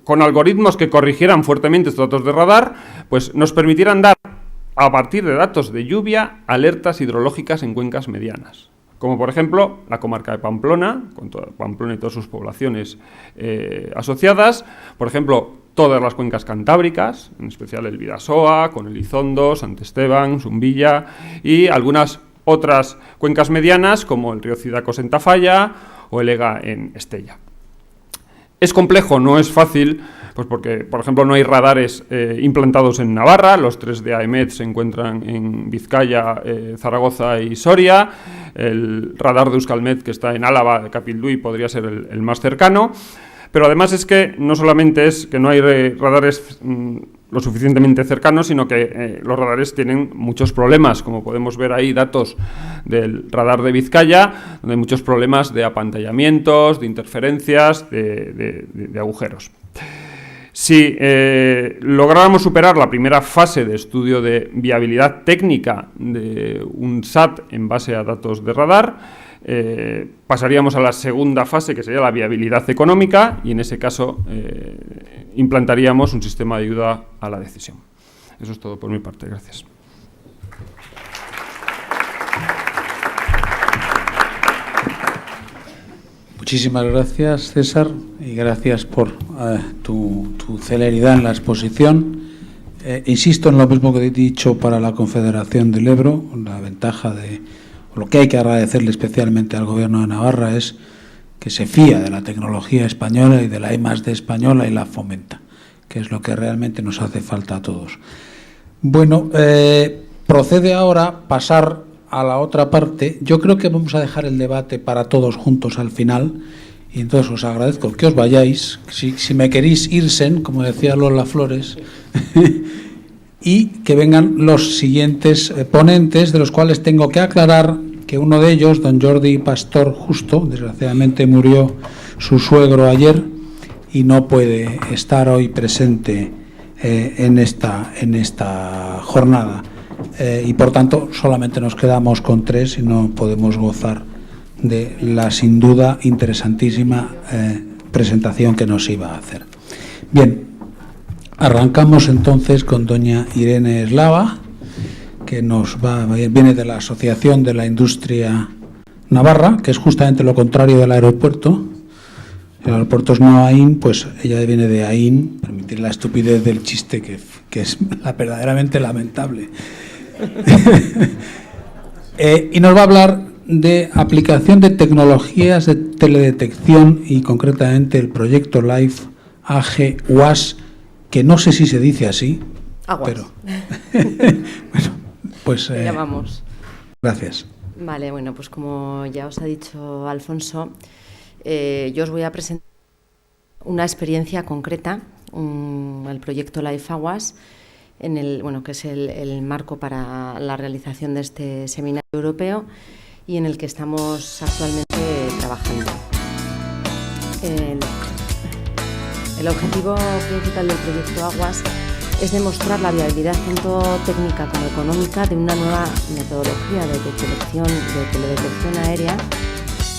con algoritmos que corrigieran fuertemente estos datos de radar, pues nos permitieran dar, a partir de datos de lluvia, alertas hidrológicas en cuencas medianas, como por ejemplo la comarca de Pamplona, con Pamplona y todas sus poblaciones asociadas, por ejemplo todas las cuencas cantábricas, en especial el Bidasoa, con Elizondo, Sant Esteban, Zumbilla y algunas otras cuencas medianas como el río Cidacos en Tafalla o el Ega en Estella. Es complejo, no es fácil, pues porque, por ejemplo, no hay radares implantados en Navarra, los 3 de AEMET se encuentran en Vizcaya, Zaragoza y Soria, el radar de Euskalmet que está en Álava, de Capilduy, podría ser el más cercano, pero además es que no solamente es que no hay radares lo suficientemente cercanos, sino que los radares tienen muchos problemas, como podemos ver ahí, datos del radar de Vizcaya, donde hay muchos problemas de apantallamientos, de interferencias, de agujeros. Si lográramos superar la primera fase de estudio de viabilidad técnica de un SAT en base a datos de radar, pasaríamos a la segunda fase, que sería la viabilidad económica, y en ese caso implantaríamos un sistema de ayuda a la decisión. Eso es todo por mi parte. Gracias. Muchísimas gracias, César, y gracias por tu celeridad en la exposición. Insisto en lo mismo que he dicho para la Confederación del Ebro. La ventaja de lo que hay que agradecerle especialmente al Gobierno de Navarra es que se fía de la tecnología española y de la I+D española y la fomenta, que es lo que realmente nos hace falta a todos. Bueno, procede ahora pasar a la otra parte. Yo creo que vamos a dejar el debate para todos juntos al final, y entonces os agradezco que os vayáis, si me queréis irse, como decía Lola Flores, y que vengan los siguientes ponentes, de los cuales tengo que aclarar que uno de ellos, don Jordi Pastor Justo, desgraciadamente murió su suegro ayer y no puede estar hoy presente en esta jornada. Y por tanto solamente nos quedamos con 3 y no podemos gozar de la sin duda interesantísima presentación que nos iba a hacer. Bien, arrancamos entonces con doña Irene Eslava, que viene de la Asociación de la Industria Navarra, que es justamente lo contrario del aeropuerto. El aeropuerto es Noaín, pues ella viene de Aín, permitir la estupidez del chiste, que es verdaderamente lamentable. Y nos va a hablar de aplicación de tecnologías de teledetección y concretamente el proyecto LIFE AG-UAS, que no sé si se dice así, Aguas. pero bueno, pues llamamos. Gracias. Vale, bueno, pues como ya os ha dicho Alfonso, yo os voy a presentar una experiencia concreta, el proyecto LIFE AGUAS, que es el marco para la realización de este seminario europeo y en el que estamos actualmente trabajando. El objetivo principal del proyecto AGUAS es demostrar la viabilidad tanto técnica como económica de una nueva metodología de teledetección aérea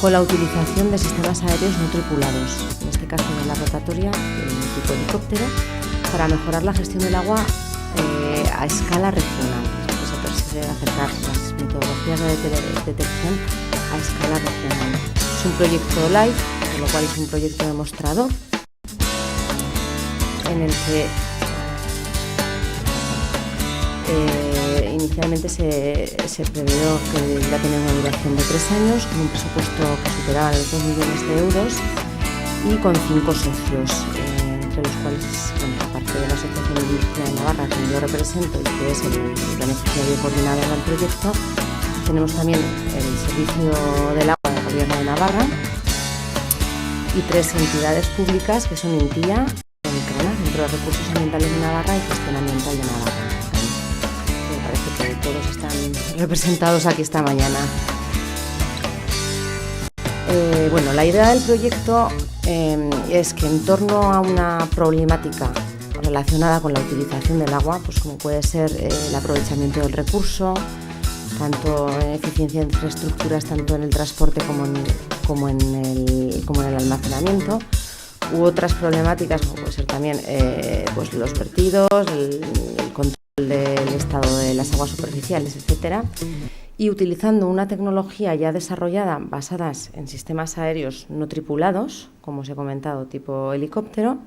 con la utilización de sistemas aéreos no tripulados, en este caso de la rotatoria, tipo helicóptero, para mejorar la gestión del agua a escala regional. Se persigue acercar las metodologías de teledetección a escala regional. Es un proyecto LIFE, con lo cual es un proyecto demostrador, en el que inicialmente se previó que iba a tener una duración de 3 años, con un presupuesto que superaba los 2 millones de euros y con 5 socios, entre los cuales, aparte de la Asociación de Industria de Navarra, que yo represento y que es el beneficiario coordinador del proyecto, tenemos también el Servicio del Agua del Gobierno de Navarra y 3 entidades públicas que son INTIA, Centro de Recursos Ambientales de Navarra y Gestión Ambiental de Navarra. Me parece que todos están representados aquí esta mañana. La idea del proyecto es que en torno a una problemática relacionada con la utilización del agua, pues como puede ser el aprovechamiento del recurso, tanto en eficiencia de infraestructuras, tanto en el transporte como en el almacenamiento, u otras problemáticas, como puede ser también pues los vertidos, el control del estado de las aguas superficiales, etcétera, y utilizando una tecnología ya desarrollada basadas en sistemas aéreos no tripulados, como os he comentado, tipo helicóptero,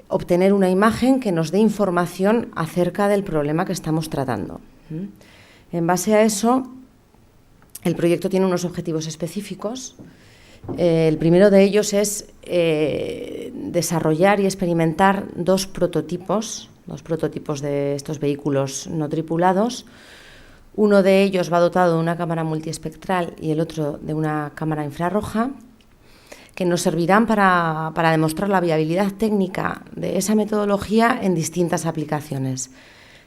obtener una imagen que nos dé información acerca del problema que estamos tratando. En base a eso, el proyecto tiene unos objetivos específicos. El primero de ellos es desarrollar y experimentar dos prototipos de estos vehículos no tripulados. Uno de ellos va dotado de una cámara multiespectral y el otro de una cámara infrarroja, que nos servirán para demostrar la viabilidad técnica de esa metodología en distintas aplicaciones.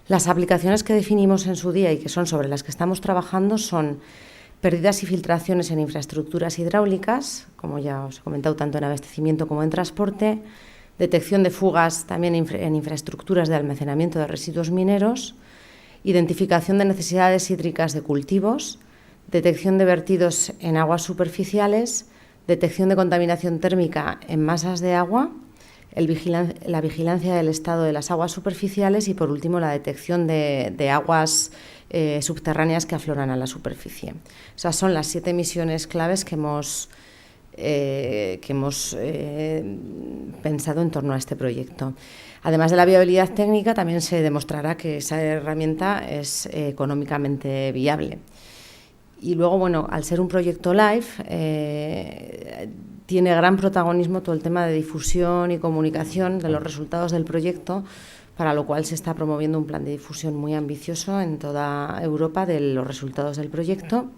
Las aplicaciones que definimos en su día y que son sobre las que estamos trabajando son pérdidas y filtraciones en infraestructuras hidráulicas, como ya os he comentado, tanto en abastecimiento como en transporte, detección de fugas también en infraestructuras de almacenamiento de residuos mineros, identificación de necesidades hídricas de cultivos, detección de vertidos en aguas superficiales, detección de contaminación térmica en masas de agua, la vigilancia del estado de las aguas superficiales y, por último, la detección de aguas subterráneas que afloran a la superficie. Esas son las 7 misiones claves que hemos pensado en torno a este proyecto. Además de la viabilidad técnica, también se demostrará que esa herramienta es económicamente viable. Y luego, al ser un proyecto LIFE, tiene gran protagonismo todo el tema de difusión y comunicación de los resultados del proyecto, para lo cual se está promoviendo un plan de difusión muy ambicioso en toda Europa de los resultados del proyecto.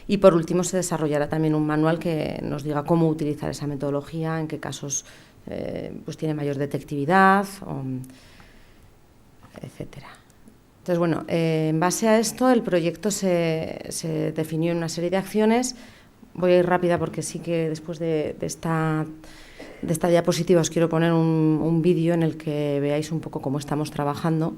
Y, por último, se desarrollará también un manual que nos diga cómo utilizar esa metodología, en qué casos pues tiene mayor detectividad, etcétera. Entonces, en base a esto, el proyecto se definió en una serie de acciones. Voy a ir rápida porque sí que después de esta diapositiva os quiero poner un vídeo en el que veáis un poco cómo estamos trabajando,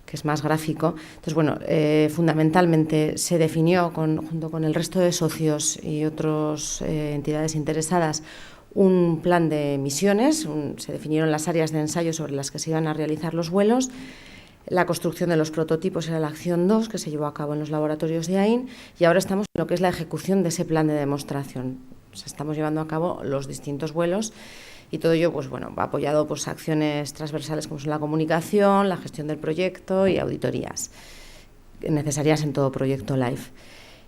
que es más gráfico. Entonces, fundamentalmente se definió junto con el resto de socios y otras entidades interesadas un plan de misiones, se definieron las áreas de ensayo sobre las que se iban a realizar los vuelos. La construcción de los prototipos era la acción 2, que se llevó a cabo en los laboratorios de AIN, y ahora estamos en lo que es la ejecución de ese plan de demostración. O sea, estamos llevando a cabo los distintos vuelos y todo ello pues, bueno, va apoyado por acciones transversales como son la comunicación, la gestión del proyecto y auditorías necesarias en todo proyecto LIFE.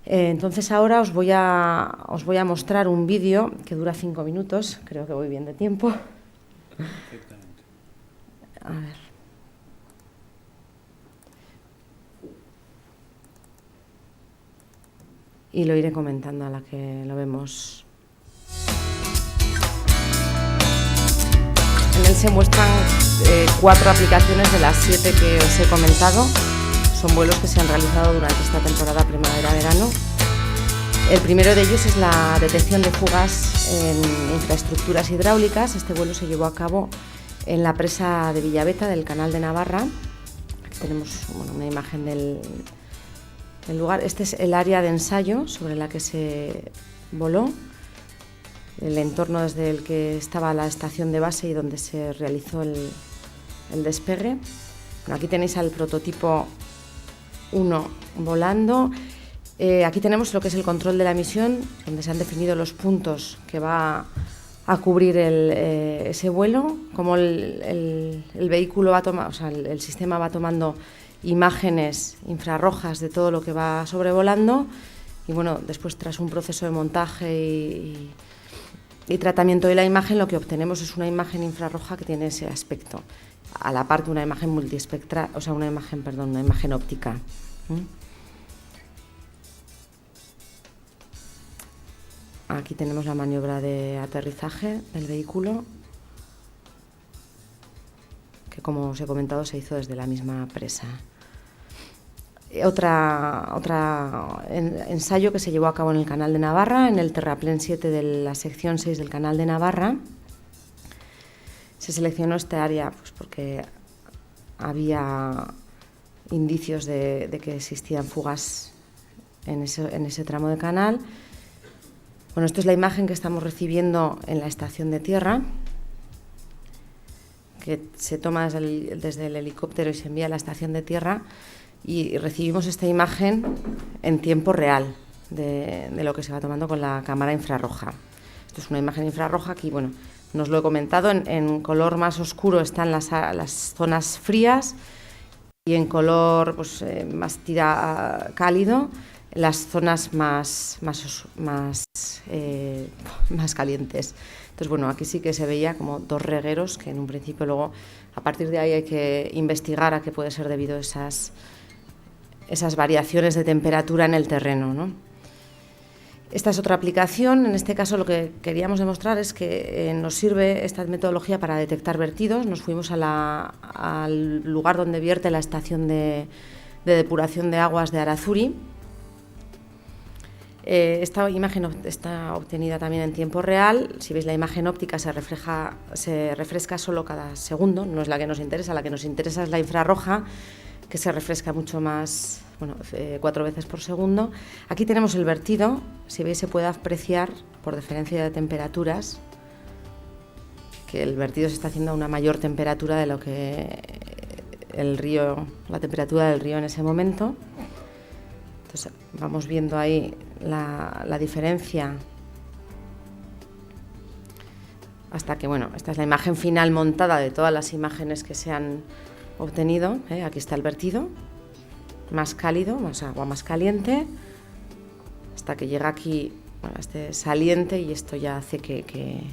Entonces ahora os voy a mostrar un vídeo que dura 5 minutos, creo que voy bien de tiempo. A ver. Y lo iré comentando a la que lo vemos. En él se muestran 4 aplicaciones de las 7 que os he comentado. Son vuelos que se han realizado durante esta temporada primavera-verano. El primero de ellos es la detección de fugas en infraestructuras hidráulicas. Este vuelo se llevó a cabo en la presa de Villaveta del Canal de Navarra. Aquí tenemos una imagen del lugar. Este es el área de ensayo sobre la que se voló, el entorno desde el que estaba la estación de base y donde se realizó el despegue. Bueno, aquí tenéis al prototipo 1 volando. Aquí tenemos lo que es el control de la misión, donde se han definido los puntos que va a cubrir ese vuelo, cómo el vehículo va tomando, o sea, el sistema va tomando imágenes infrarrojas de todo lo que va sobrevolando y bueno, después tras un proceso de montaje y tratamiento de la imagen, lo que obtenemos es una imagen infrarroja que tiene ese aspecto, a la par de una imagen multiespectral, o sea, una imagen óptica. Aquí tenemos la maniobra de aterrizaje del vehículo, que como os he comentado se hizo desde la misma presa. Otra ensayo que se llevó a cabo en el Canal de Navarra, en el Terraplén 7 de la sección 6 del Canal de Navarra. Se seleccionó esta área pues, porque había indicios de que existían fugas en ese tramo de canal. Bueno, esto es la imagen que estamos recibiendo en la estación de tierra, que se toma desde el helicóptero y se envía a la estación de tierra y recibimos esta imagen en tiempo real de lo que se va tomando con la cámara infrarroja. Esto es una imagen infrarroja que, bueno, no os lo he comentado, en color más oscuro están las zonas frías y en color pues, más cálido las zonas más calientes. Entonces, bueno, aquí sí que se veía como 2 regueros que en un principio luego, a partir de ahí hay que investigar a qué puede ser debido a esas variaciones de temperatura en el terreno, ¿no? Esta es otra aplicación. En este caso lo que queríamos demostrar es que nos sirve esta metodología para detectar vertidos. Nos fuimos al lugar donde vierte la estación de depuración de aguas de Arazuri. Esta imagen está obtenida también en tiempo real. Si veis, la imagen óptica se refresca solo cada segundo, no es la que nos interesa. La que nos interesa es la infrarroja, que se refresca mucho más, 4 veces por segundo. Aquí tenemos el vertido. Si veis, se puede apreciar por diferencia de temperaturas que el vertido se está haciendo a una mayor temperatura de lo que la temperatura del río en ese momento. Entonces vamos viendo ahí la diferencia hasta que, esta es la imagen final montada de todas las imágenes que se han obtenido. Aquí está el vertido, más cálido, más agua más caliente, hasta que llega aquí este saliente y esto ya hace que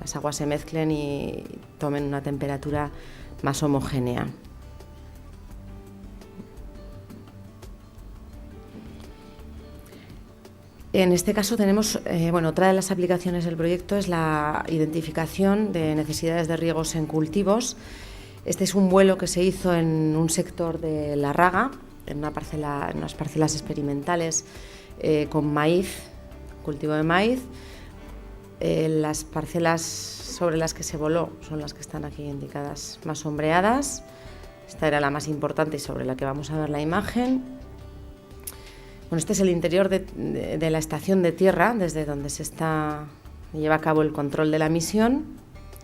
las aguas se mezclen y tomen una temperatura más homogénea. En este caso tenemos, otra de las aplicaciones del proyecto es la identificación de necesidades de riegos en cultivos. Este es un vuelo que se hizo en un sector de La Raga, en unas parcelas experimentales con maíz, cultivo de maíz. Las parcelas sobre las que se voló son las que están aquí indicadas más sombreadas. Esta era la más importante y sobre la que vamos a ver la imagen. Este es el interior de la estación de tierra, desde donde se lleva a cabo el control de la misión,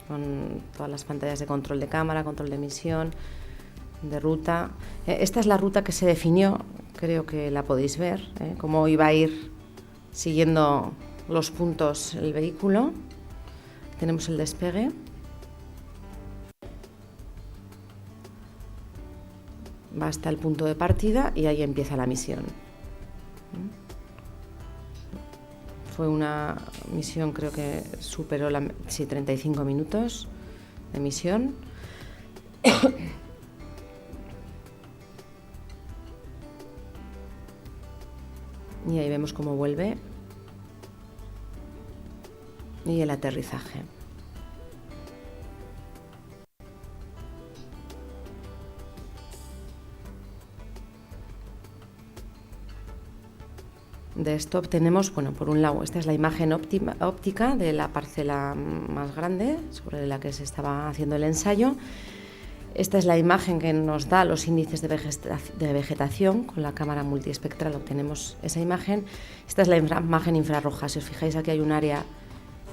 con todas las pantallas de control de cámara, control de misión, de ruta. Esta es la ruta que se definió, creo que la podéis ver, cómo iba a ir siguiendo los puntos el vehículo. Tenemos el despegue. Va hasta el punto de partida y ahí empieza la misión. Fue una misión, creo que superó 35 minutos de misión. Y ahí vemos cómo vuelve. Y el aterrizaje. De esto obtenemos, bueno, por un lado, esta es la imagen óptica de la parcela más grande sobre la que se estaba haciendo el ensayo. Esta es la imagen que nos da los índices de vegetación. Con la cámara multiespectral obtenemos esa imagen. Esta es la imagen infrarroja. Si os fijáis, aquí hay un área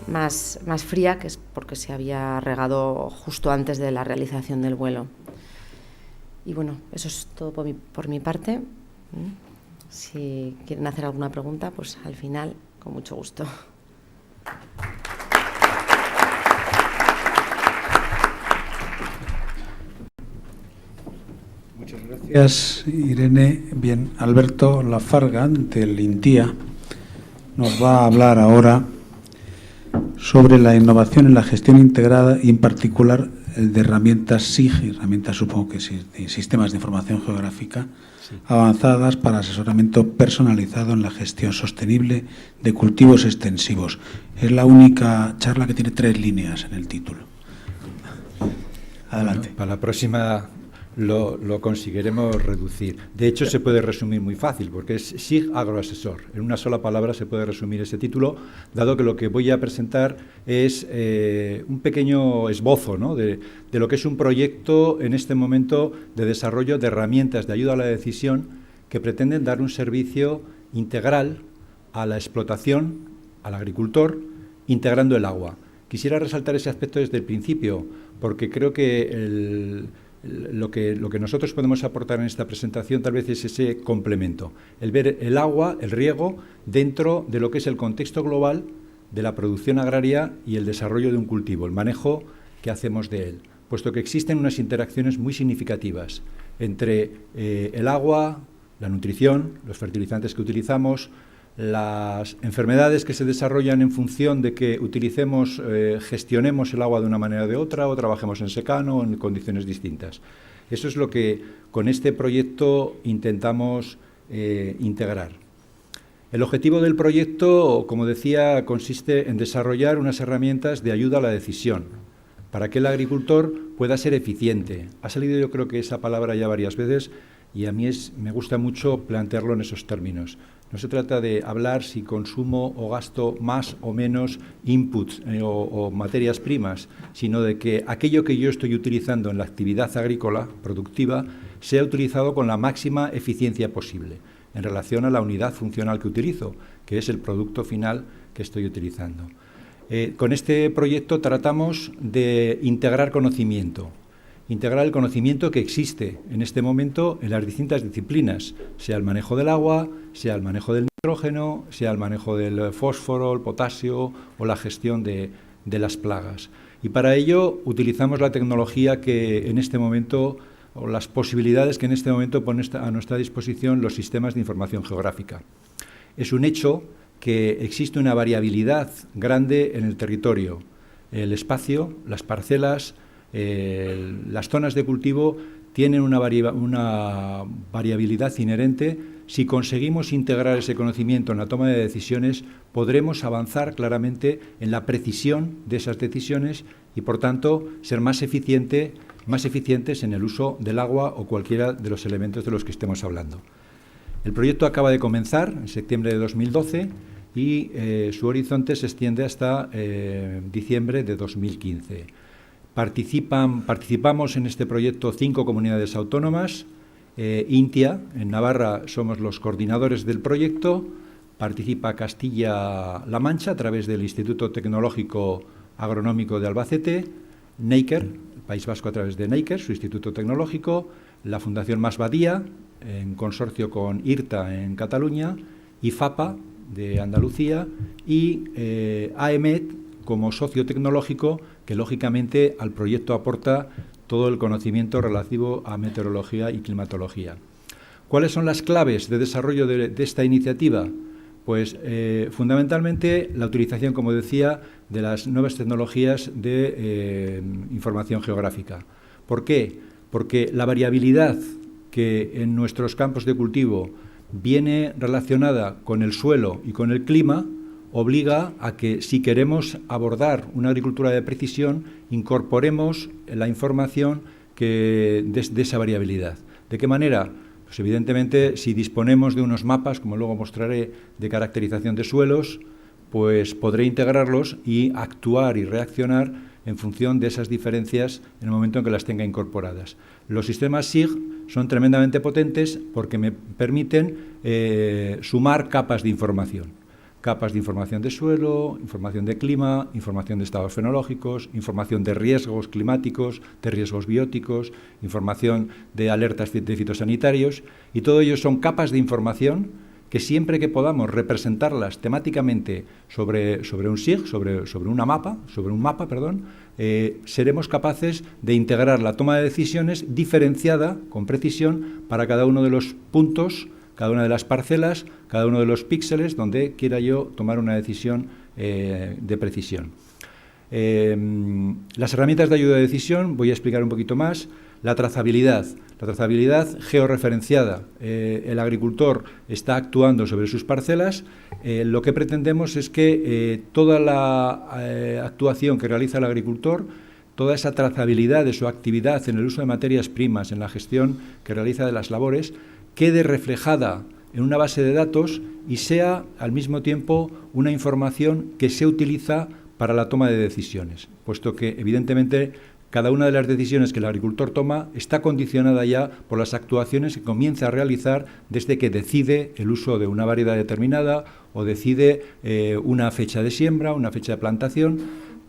más fría, que es porque se había regado justo antes de la realización del vuelo. Y bueno, eso es todo por mi parte. Si quieren hacer alguna pregunta, pues al final, con mucho gusto. Muchas gracias, Irene. Bien, Alberto Lafarga, del INTIA, nos va a hablar ahora sobre la innovación en la gestión integrada y, en particular, de herramientas SIG, herramientas, supongo que sí, de sistemas de información geográfica, sí, avanzadas para asesoramiento personalizado en la gestión sostenible de cultivos extensivos. Es la única charla que tiene 3 líneas en el título. Adelante. Bueno, para la próxima lo conseguiremos reducir. De hecho, se puede resumir muy fácil, porque es SIG Agroasesor. En una sola palabra se puede resumir ese título, dado que lo que voy a presentar es un pequeño esbozo, ¿no?, de lo que es un proyecto en este momento de desarrollo de herramientas de ayuda a la decisión que pretenden dar un servicio integral a la explotación, al agricultor, integrando el agua. Quisiera resaltar ese aspecto desde el principio, porque creo que lo que nosotros podemos aportar en esta presentación tal vez es ese complemento, el ver el agua, el riego, dentro de lo que es el contexto global de la producción agraria y el desarrollo de un cultivo, el manejo que hacemos de él, puesto que existen unas interacciones muy significativas entre el agua, la nutrición, los fertilizantes que utilizamos, las enfermedades que se desarrollan en función de que utilicemos, gestionemos el agua de una manera o de otra, o trabajemos en secano o en condiciones distintas. Eso es lo que con este proyecto intentamos integrar. El objetivo del proyecto, como decía, consiste en desarrollar unas herramientas de ayuda a la decisión, para que el agricultor pueda ser eficiente. Ha salido, yo creo que esa palabra ya varias veces, y a mí me gusta mucho plantearlo en esos términos. No se trata de hablar si consumo o gasto más o menos inputs o materias primas, sino de que aquello que yo estoy utilizando en la actividad agrícola productiva sea utilizado con la máxima eficiencia posible en relación a la unidad funcional que utilizo, que es el producto final que estoy utilizando. Con este proyecto tratamos de integrar conocimiento. Integrar el conocimiento que existe en este momento en las distintas disciplinas, sea el manejo del agua, sea el manejo del nitrógeno, sea el manejo del fósforo, el potasio o la gestión de las plagas. Y para ello utilizamos la tecnología que en este momento, o las posibilidades que en este momento ponen a nuestra disposición los sistemas de información geográfica. Es un hecho que existe una variabilidad grande en el territorio, el espacio, las parcelas, las zonas de cultivo tienen una variabilidad inherente. Si conseguimos integrar ese conocimiento en la toma de decisiones, podremos avanzar claramente en la precisión de esas decisiones y, por tanto, ser más eficientes en el uso del agua o cualquiera de los elementos de los que estemos hablando. El proyecto acaba de comenzar en septiembre de 2012 y su horizonte se extiende hasta diciembre de 2015. Participamos en este proyecto 5 comunidades autónomas. INTIA, en Navarra, somos los coordinadores del proyecto. Participa Castilla-La Mancha a través del Instituto Tecnológico Agronómico de Albacete. Neiker, el País Vasco a través de Neiker, su instituto tecnológico. la Fundación Mas Badia, en consorcio con IRTA en Cataluña, IFAPA de Andalucía y AEMET como socio tecnológico que lógicamente al proyecto aporta todo el conocimiento relativo a meteorología y climatología. ¿Cuáles son las claves de desarrollo de esta iniciativa? Pues fundamentalmente la utilización, como decía, de las nuevas tecnologías de información geográfica. ¿Por qué? Porque la variabilidad que en nuestros campos de cultivo viene relacionada con el suelo y con el clima obliga a que, si queremos abordar una agricultura de precisión, incorporemos la información de esa variabilidad. ¿De qué manera? Pues evidentemente, si disponemos de unos mapas, como luego mostraré, de caracterización de suelos, pues podré integrarlos y actuar y reaccionar en función de esas diferencias en el momento en que las tenga incorporadas. Los sistemas SIG son tremendamente potentes porque me permiten sumar capas de información. Capas de información de suelo, información de clima, información de estados fenológicos, información de riesgos climáticos, de riesgos bióticos, información de alertas de fitosanitarios, y todo ello son capas de información que siempre que podamos representarlas temáticamente sobre un SIG, sobre un mapa, seremos capaces de integrar la toma de decisiones diferenciada, con precisión, para cada uno de los puntos, cada una de las parcelas, cada uno de los píxeles donde quiera yo tomar una decisión de precisión. Las herramientas de ayuda de decisión, voy a explicar un poquito más. La trazabilidad georreferenciada. El agricultor está actuando sobre sus parcelas. Lo que pretendemos es que toda la actuación que realiza el agricultor, toda esa trazabilidad de su actividad en el uso de materias primas, en la gestión que realiza de las labores, quede reflejada en una base de datos y sea al mismo tiempo una información que se utiliza para la toma de decisiones, puesto que evidentemente cada una de las decisiones que el agricultor toma está condicionada ya por las actuaciones que comienza a realizar desde que decide el uso de una variedad determinada o decide una fecha de siembra, una fecha de plantación.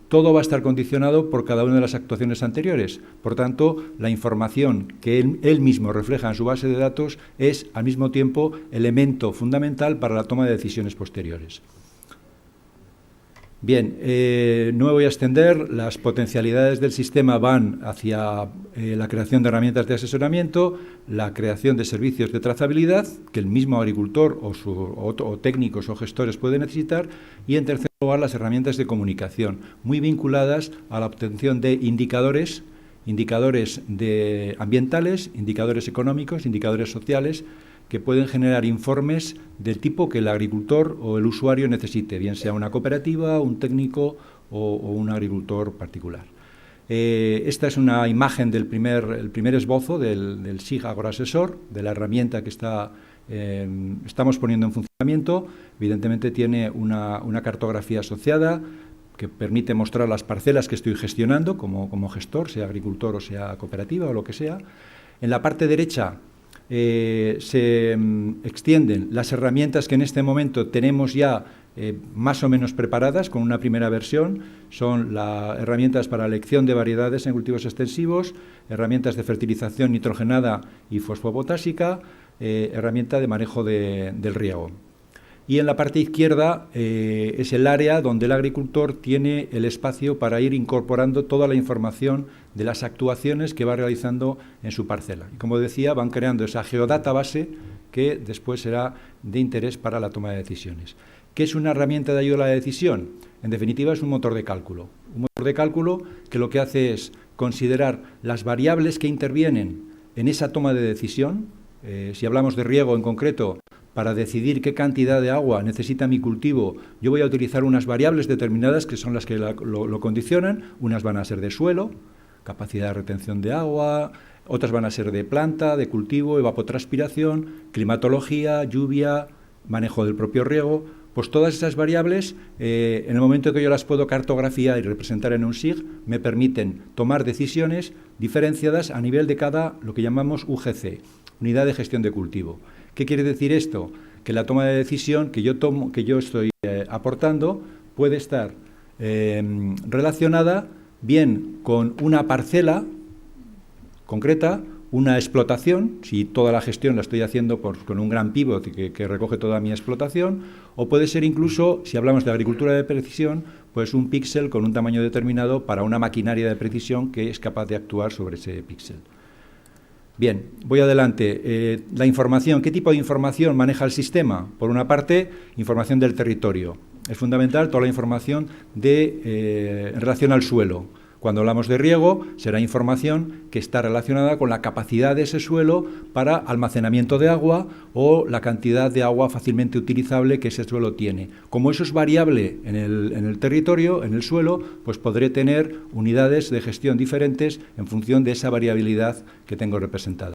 Todo va a estar condicionado por cada una de las actuaciones anteriores. Por tanto, la información que él mismo refleja en su base de datos es, al mismo tiempo, elemento fundamental para la toma de decisiones posteriores. Bien, no me voy a extender. Las potencialidades del sistema van hacia la creación de herramientas de asesoramiento, la creación de servicios de trazabilidad que el mismo agricultor o técnicos o gestores pueden necesitar, y en tercer lugar las herramientas de comunicación, muy vinculadas a la obtención de indicadores ambientales, indicadores económicos, indicadores sociales, que pueden generar informes del tipo que el agricultor o el usuario necesite, bien sea una cooperativa, un técnico o un agricultor particular. Esta es una imagen del primer esbozo del SIG Agroasesor, de la herramienta que estamos poniendo en funcionamiento. Evidentemente tiene una cartografía asociada que permite mostrar las parcelas que estoy gestionando como gestor, sea agricultor o sea cooperativa o lo que sea. En la parte derecha se extienden las herramientas que en este momento tenemos ya más o menos preparadas con una primera versión. Son las herramientas para elección de variedades en cultivos extensivos, herramientas de fertilización nitrogenada y fosfopotásica, herramienta de manejo del riego. Y en la parte izquierda es el área donde el agricultor tiene el espacio para ir incorporando toda la información de las actuaciones que va realizando en su parcela. Y como decía, van creando esa geodata base que después será de interés para la toma de decisiones. ¿Qué es una herramienta de ayuda a la decisión? En definitiva, es un motor de cálculo. Un motor de cálculo que lo que hace es considerar las variables que intervienen en esa toma de decisión. Si hablamos de riego en concreto, para decidir qué cantidad de agua necesita mi cultivo, yo voy a utilizar unas variables determinadas que son las que lo condicionan. Unas van a ser de suelo, capacidad de retención de agua, otras van a ser de planta, de cultivo, evapotranspiración, climatología, lluvia, manejo del propio riego. Pues todas esas variables, en el momento que yo las puedo cartografiar y representar en un SIG, me permiten tomar decisiones diferenciadas a nivel de cada, lo que llamamos UGC, Unidad de Gestión de Cultivo. ¿Qué quiere decir esto? Que la toma de decisión que yo estoy aportando puede estar relacionada bien con una parcela concreta una explotación, si toda la gestión la estoy haciendo con un gran pivot que recoge toda mi explotación, o puede ser incluso, si hablamos de agricultura de precisión, pues un píxel con un tamaño determinado para una maquinaria de precisión que es capaz de actuar sobre ese píxel. Bien, voy adelante. La información, ¿qué tipo de información maneja el sistema? Por una parte, información del territorio. Es fundamental toda la información en relación al suelo. Cuando hablamos de riego, será información que está relacionada con la capacidad de ese suelo para almacenamiento de agua o la cantidad de agua fácilmente utilizable que ese suelo tiene. Como eso es variable en el territorio, en el suelo, pues podré tener unidades de gestión diferentes en función de esa variabilidad que tengo representada.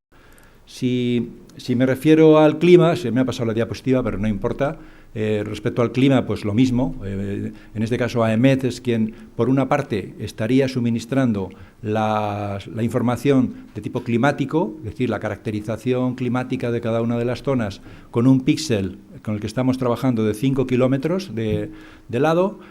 Si me refiero al clima, se me ha pasado la diapositiva, pero no importa. Respecto al clima, pues lo mismo. En este caso, AEMET es quien, por una parte, estaría suministrando la información de tipo climático, es decir, la caracterización climática de cada una de las zonas, con un píxel con el que estamos trabajando de 5 kilómetros de lado.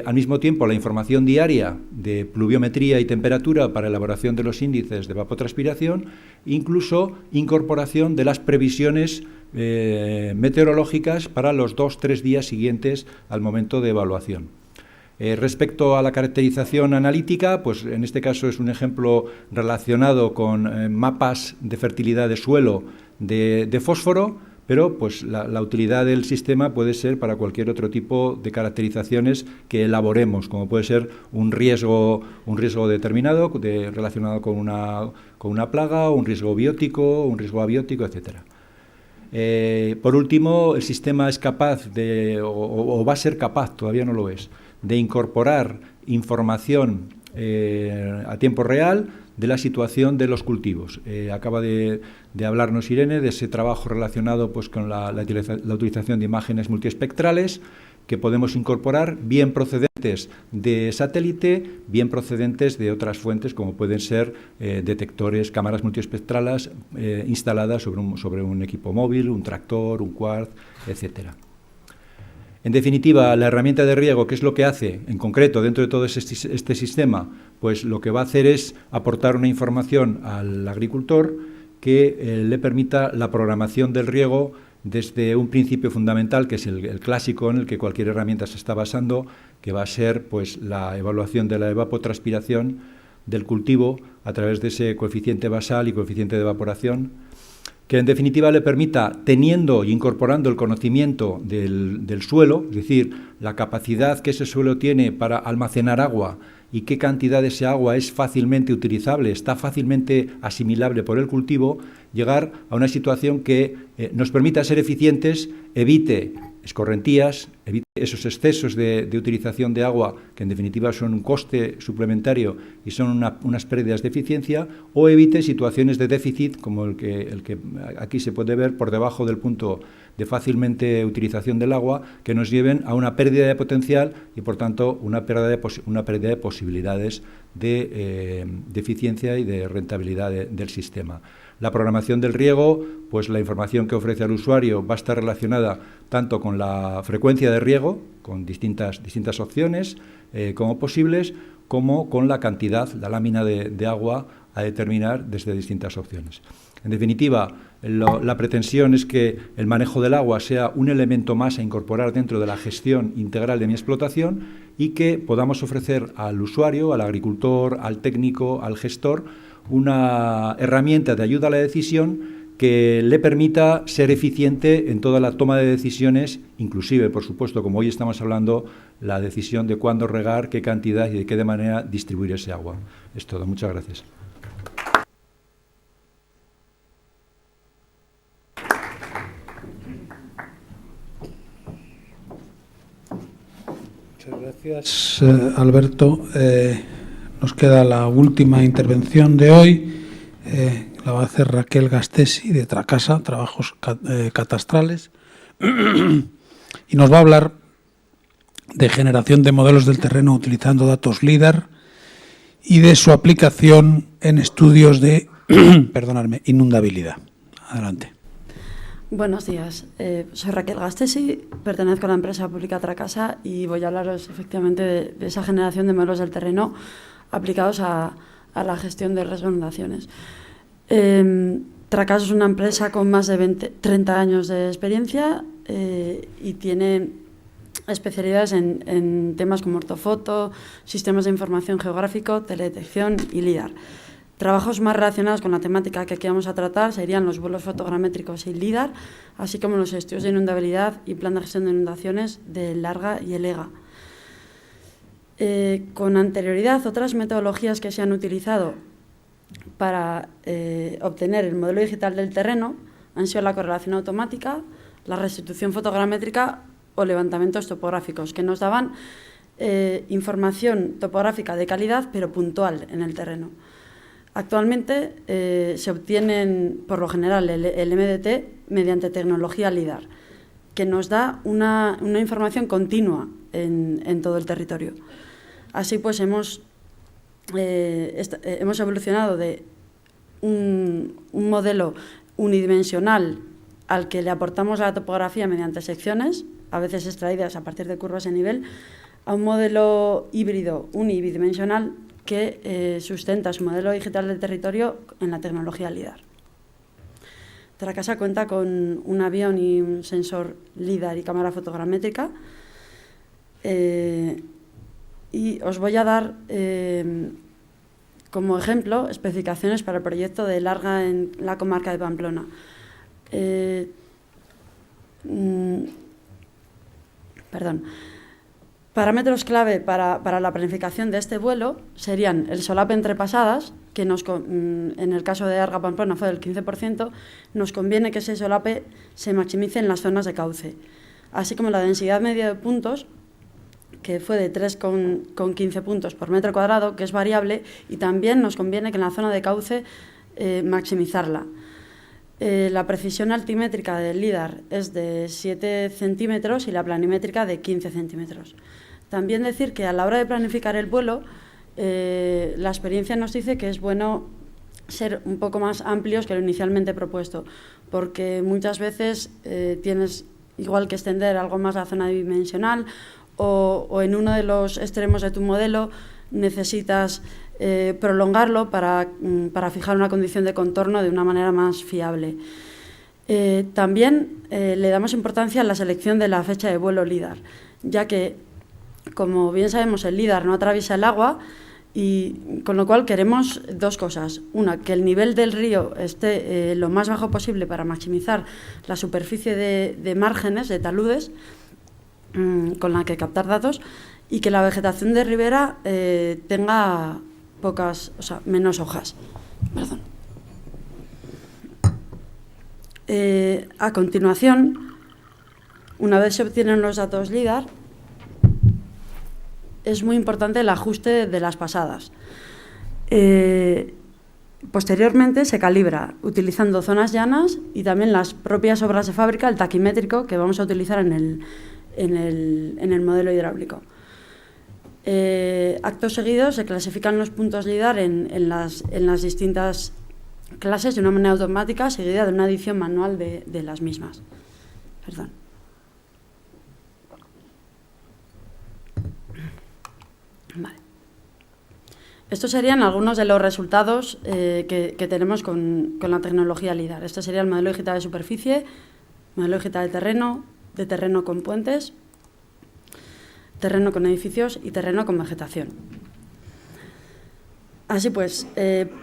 Al mismo tiempo, la información diaria de pluviometría y temperatura para elaboración de los índices de evapotranspiración, incluso incorporación de las previsiones meteorológicas para los 2-3 días siguientes al momento de evaluación. Respecto a la caracterización analítica, pues en este caso es un ejemplo relacionado con mapas de fertilidad de suelo de fósforo, pero pues la utilidad del sistema puede ser para cualquier otro tipo de caracterizaciones que elaboremos, como puede ser un riesgo determinado relacionado con una plaga, un riesgo biótico, un riesgo abiótico, etcétera. Por último, el sistema es capaz o va a ser capaz, todavía no lo es, de incorporar información a tiempo real de la situación de los cultivos. Acaba de hablarnos Irene de ese trabajo relacionado pues, con la utilización de imágenes multiespectrales que podemos incorporar, bien procedentes de satélite, bien procedentes de otras fuentes, como pueden ser detectores, cámaras multiespectrales instaladas sobre un equipo móvil, un tractor, un quad, etcétera. En definitiva, la herramienta de riego, ¿qué es lo que hace? En concreto, dentro de todo este sistema, pues lo que va a hacer es aportar una información al agricultor que le permita la programación del riego desde un principio fundamental, que es el clásico en el que cualquier herramienta se está basando, que va a ser pues, la evaluación de la evapotranspiración del cultivo a través de ese coeficiente basal y coeficiente de evaporación, que en definitiva le permita, teniendo e incorporando el conocimiento del suelo, es decir, la capacidad que ese suelo tiene para almacenar agua y qué cantidad de ese agua es fácilmente utilizable, está fácilmente asimilable por el cultivo, llegar a una situación que nos permita ser eficientes, evite escorrentías, evite esos excesos de utilización de agua, que en definitiva son un coste suplementario y son unas pérdidas de eficiencia, o evite situaciones de déficit, como el que aquí se puede ver por debajo del punto de fácilmente utilización del agua, que nos lleven a una pérdida de potencial y, por tanto, una pérdida de posibilidades de eficiencia y de rentabilidad del sistema. La programación del riego, pues la información que ofrece al usuario va a estar relacionada tanto con la frecuencia de riego, con distintas opciones como posibles, como con la cantidad, la lámina de agua a determinar desde distintas opciones. En definitiva, la pretensión es que el manejo del agua sea un elemento más a incorporar dentro de la gestión integral de mi explotación y que podamos ofrecer al usuario, al agricultor, al técnico, al gestor, una herramienta de ayuda a la decisión que le permita ser eficiente en toda la toma de decisiones, inclusive, por supuesto, como hoy estamos hablando, la decisión de cuándo regar, qué cantidad y de qué manera distribuir ese agua. Es todo. Muchas gracias. Muchas gracias, Alberto. Nos queda la última intervención de hoy. La va a hacer Raquel Gastesi, de Tracasa, Trabajos Catastrales, y nos va a hablar de generación de modelos del terreno utilizando datos LIDAR y de su aplicación en estudios de inundabilidad. Adelante. Buenos días, soy Raquel Gastesi, pertenezco a la empresa pública Tracasa y voy a hablaros efectivamente de esa generación de modelos del terreno aplicados a la gestión de riesgo de inundaciones. Tracasa es una empresa con más de 30 años de experiencia y tiene especialidades en temas como ortofoto, sistemas de información geográfico, teledetección y LIDAR. Trabajos más relacionados con la temática que aquí vamos a tratar serían los vuelos fotogramétricos y LIDAR, así como los estudios de inundabilidad y plan de gestión de inundaciones de Larga y el EGA. Con anterioridad, otras metodologías que se han utilizado para obtener el modelo digital del terreno han sido la correlación automática, la restitución fotogramétrica o levantamientos topográficos, que nos daban información topográfica de calidad, pero puntual en el terreno. Actualmente se obtienen, por lo general, el MDT mediante tecnología LIDAR, que nos da una información continua en todo el territorio. Así pues, hemos evolucionado de un modelo unidimensional al que le aportamos a la topografía mediante secciones, a veces extraídas a partir de curvas de nivel, a un modelo híbrido unidimensional que sustenta su modelo digital del territorio en la tecnología LIDAR. Tracasa cuenta con un avión y un sensor LIDAR y cámara fotogramétrica. Y os voy a dar como ejemplo especificaciones para el proyecto de Larga en la comarca de Pamplona. Parámetros clave para la planificación de este vuelo serían el solape entre pasadas, que en el caso de Larga Pamplona fue del 15%, nos conviene que ese solape se maximice en las zonas de cauce, así como la densidad media de puntos, que fue de 3,15 puntos por metro cuadrado, que es variable, y también nos conviene que en la zona de cauce maximizarla. La precisión altimétrica del LIDAR es de 7 centímetros y la planimétrica de 15 centímetros. También decir que a la hora de planificar el vuelo, la experiencia nos dice que es bueno ser un poco más amplios que lo inicialmente propuesto, porque muchas veces tienes igual que extender algo más la zona dimensional o en uno de los extremos de tu modelo necesitas prolongarlo para fijar una condición de contorno de una manera más fiable. También le damos importancia a la selección de la fecha de vuelo LIDAR, ya que, como bien sabemos, el LIDAR no atraviesa el agua, y con lo cual queremos dos cosas. Una, que el nivel del río esté lo más bajo posible para maximizar la superficie de márgenes, de taludes, con la que captar datos, y que la vegetación de ribera tenga menos hojas. Perdón. A continuación, una vez se obtienen los datos LIDAR, es muy importante el ajuste de las pasadas. Posteriormente se calibra utilizando zonas llanas y también las propias obras de fábrica, el taquimétrico que vamos a utilizar en el modelo hidráulico. Acto seguido se clasifican los puntos LIDAR en las distintas clases de una manera automática, seguida de una adición manual de las mismas. Perdón. Vale. Estos serían algunos de los resultados que tenemos con la tecnología LIDAR. Este sería el modelo digital de superficie, modelo digital de terreno con puentes, terreno con edificios y terreno con vegetación. Así pues,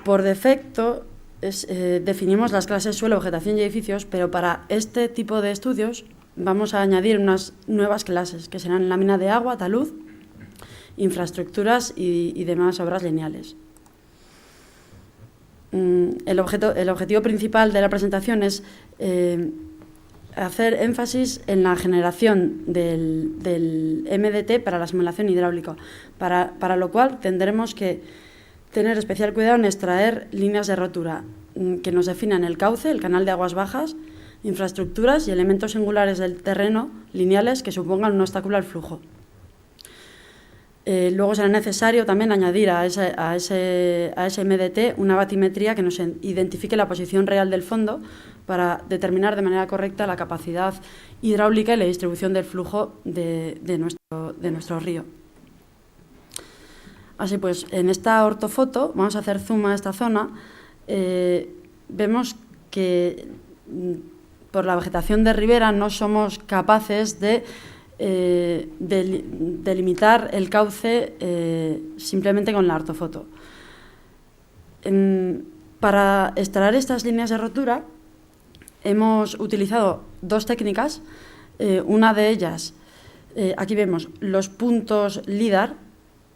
por defecto definimos las clases suelo, vegetación y edificios, pero para este tipo de estudios vamos a añadir unas nuevas clases que serán lámina de agua, talud, infraestructuras y demás obras lineales. El objetivo principal de la presentación es hacer énfasis en la generación del MDT para la simulación hidráulica, para lo cual tendremos que tener especial cuidado en extraer líneas de rotura que nos definan el cauce, el canal de aguas bajas, infraestructuras y elementos singulares del terreno lineales que supongan un obstáculo al flujo. Luego será necesario también añadir a ese MDT una batimetría que nos identifique la posición real del fondo para determinar de manera correcta la capacidad hidráulica y la distribución del flujo de nuestro río. Así pues, en esta ortofoto, vamos a hacer zoom a esta zona, vemos que por la vegetación de ribera no somos capaces de delimitar el cauce simplemente con la ortofoto. Para extraer estas líneas de rotura hemos utilizado dos técnicas. Una de ellas, aquí vemos los puntos LIDAR,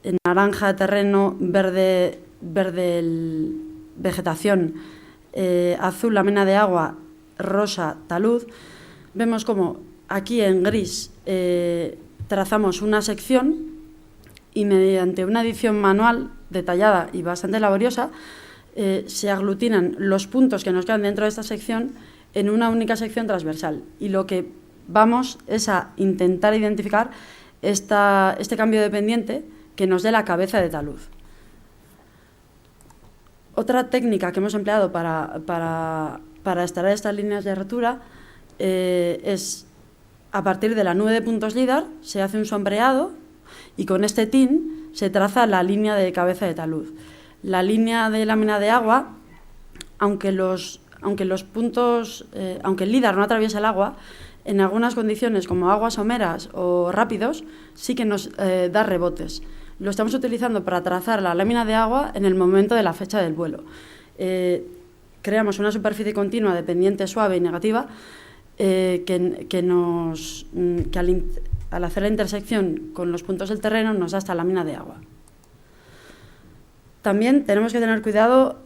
en naranja terreno, verde vegetación, azul lámina de agua, rosa talud. Vemos como aquí en gris trazamos una sección y mediante una edición manual detallada y bastante laboriosa se aglutinan los puntos que nos quedan dentro de esta sección en una única sección transversal. Y lo que vamos es a intentar identificar este cambio de pendiente que nos dé la cabeza de talud. Otra técnica que hemos empleado para extraer estas líneas de rotura es, a partir de la nube de puntos LIDAR, se hace un sombreado y con este tin se traza la línea de cabeza de talud. La línea de lámina de agua, aunque el LIDAR no atraviesa el agua, en algunas condiciones como aguas someras o rápidos sí que nos da rebotes. Lo estamos utilizando para trazar la lámina de agua en el momento de la fecha del vuelo. Creamos una superficie continua de pendiente suave y negativa que al hacer la intersección con los puntos del terreno nos da esta lámina de agua. También tenemos que tener cuidado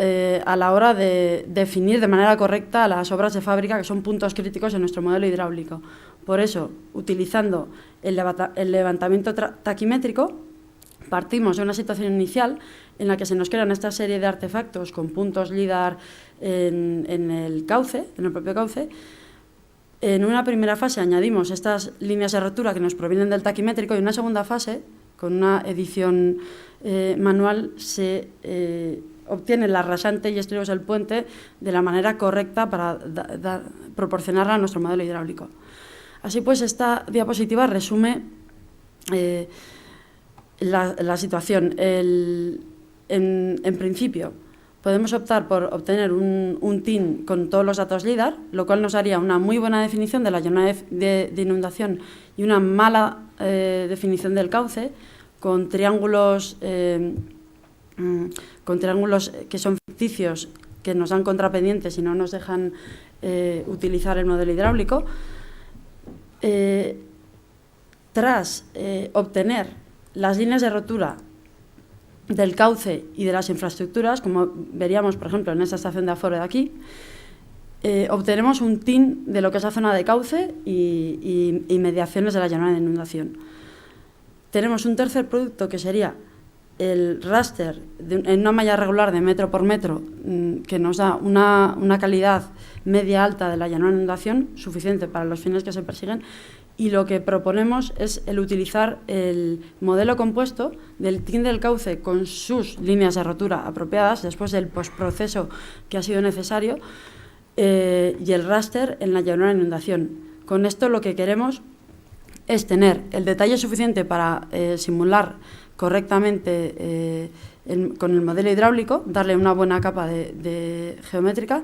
a la hora de definir de manera correcta las obras de fábrica, que son puntos críticos en nuestro modelo hidráulico. Por eso, utilizando el levantamiento taquimétrico, partimos de una situación inicial en la que se nos crean esta serie de artefactos con puntos LIDAR en el cauce, en el propio cauce. En una primera fase añadimos estas líneas de rotura que nos provienen del taquimétrico y en una segunda fase, con una edición manual, se obtiene la rasante y estribos del puente de la manera correcta para proporcionarla a nuestro modelo hidráulico. Así pues, esta diapositiva resume la situación. En principio, podemos optar por obtener un TIN con todos los datos LIDAR, lo cual nos daría una muy buena definición de la zona de inundación y una mala definición del cauce, con triángulos que son ficticios, que nos dan contrapendientes y no nos dejan utilizar el modelo hidráulico. Tras obtener las líneas de rotura del cauce y de las infraestructuras, como veríamos, por ejemplo, en esta estación de aforo de aquí, obtenemos un TIN de lo que es la zona de cauce y mediaciones de la llanura de inundación. Tenemos un tercer producto que sería el raster en una malla regular de metro por metro, que nos da una calidad media alta de la llanura de inundación, suficiente para los fines que se persiguen, y lo que proponemos es el utilizar el modelo compuesto del TIN del cauce con sus líneas de rotura apropiadas después del postproceso que ha sido necesario y el raster en la llanura de inundación. Con esto lo que queremos es tener el detalle suficiente para simular correctamente con el modelo hidráulico, darle una buena capa de geométrica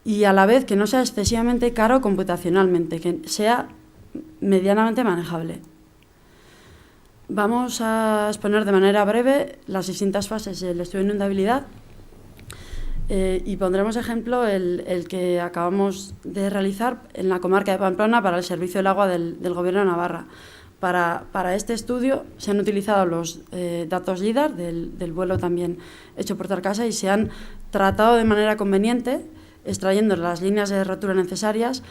y a la vez que no sea excesivamente caro computacionalmente, que sea medianamente manejable. Vamos a exponer de manera breve las distintas fases del estudio de inundabilidad y pondremos ejemplo el que acabamos de realizar en la comarca de Pamplona para el servicio del agua del Gobierno de Navarra. Para este estudio se han utilizado los datos LIDAR del vuelo también hecho por Tarcasa y se han tratado de manera conveniente, extrayendo las líneas de rotura necesarias,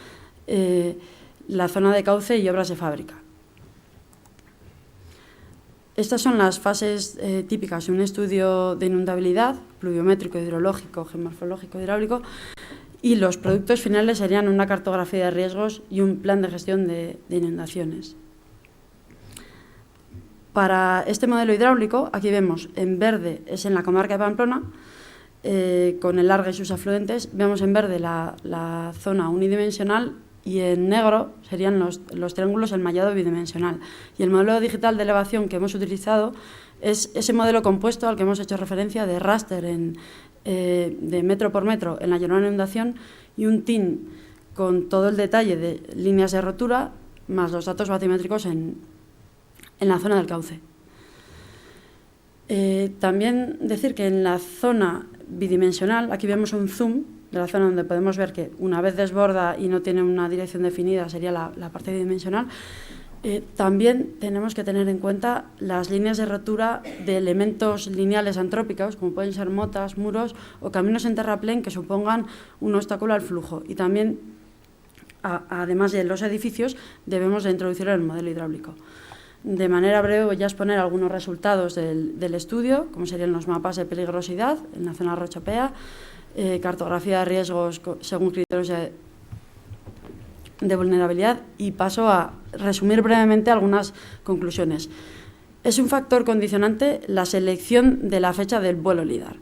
la zona de cauce y obras de fábrica. Estas son las fases típicas de un estudio de inundabilidad, pluviométrico, hidrológico, geomorfológico, hidráulico, y los productos finales serían una cartografía de riesgos y un plan de gestión de inundaciones. Para este modelo hidráulico, aquí vemos en verde, es en la comarca de Pamplona, con el Arga y sus afluentes, vemos en verde la zona unidimensional y en negro serían los triángulos enmallado bidimensional. Y el modelo digital de elevación que hemos utilizado es ese modelo compuesto al que hemos hecho referencia de raster en de metro por metro en la llorona inundación y un TIN con todo el detalle de líneas de rotura más los datos batimétricos en la zona del cauce. También decir que en la zona bidimensional, aquí vemos un zoom de la zona donde podemos ver que una vez desborda y no tiene una dirección definida sería la parte bidimensional. También tenemos que tener en cuenta las líneas de rotura de elementos lineales antrópicos, como pueden ser motas, muros o caminos en terraplén que supongan un obstáculo al flujo. Y también, además de los edificios, debemos de introducir el modelo hidráulico. De manera breve voy a exponer algunos resultados del estudio, como serían los mapas de peligrosidad en la zona Rochapea, cartografía de riesgos según criterios de vulnerabilidad, y paso a resumir brevemente algunas conclusiones. Es un factor condicionante la selección de la fecha del vuelo LIDAR.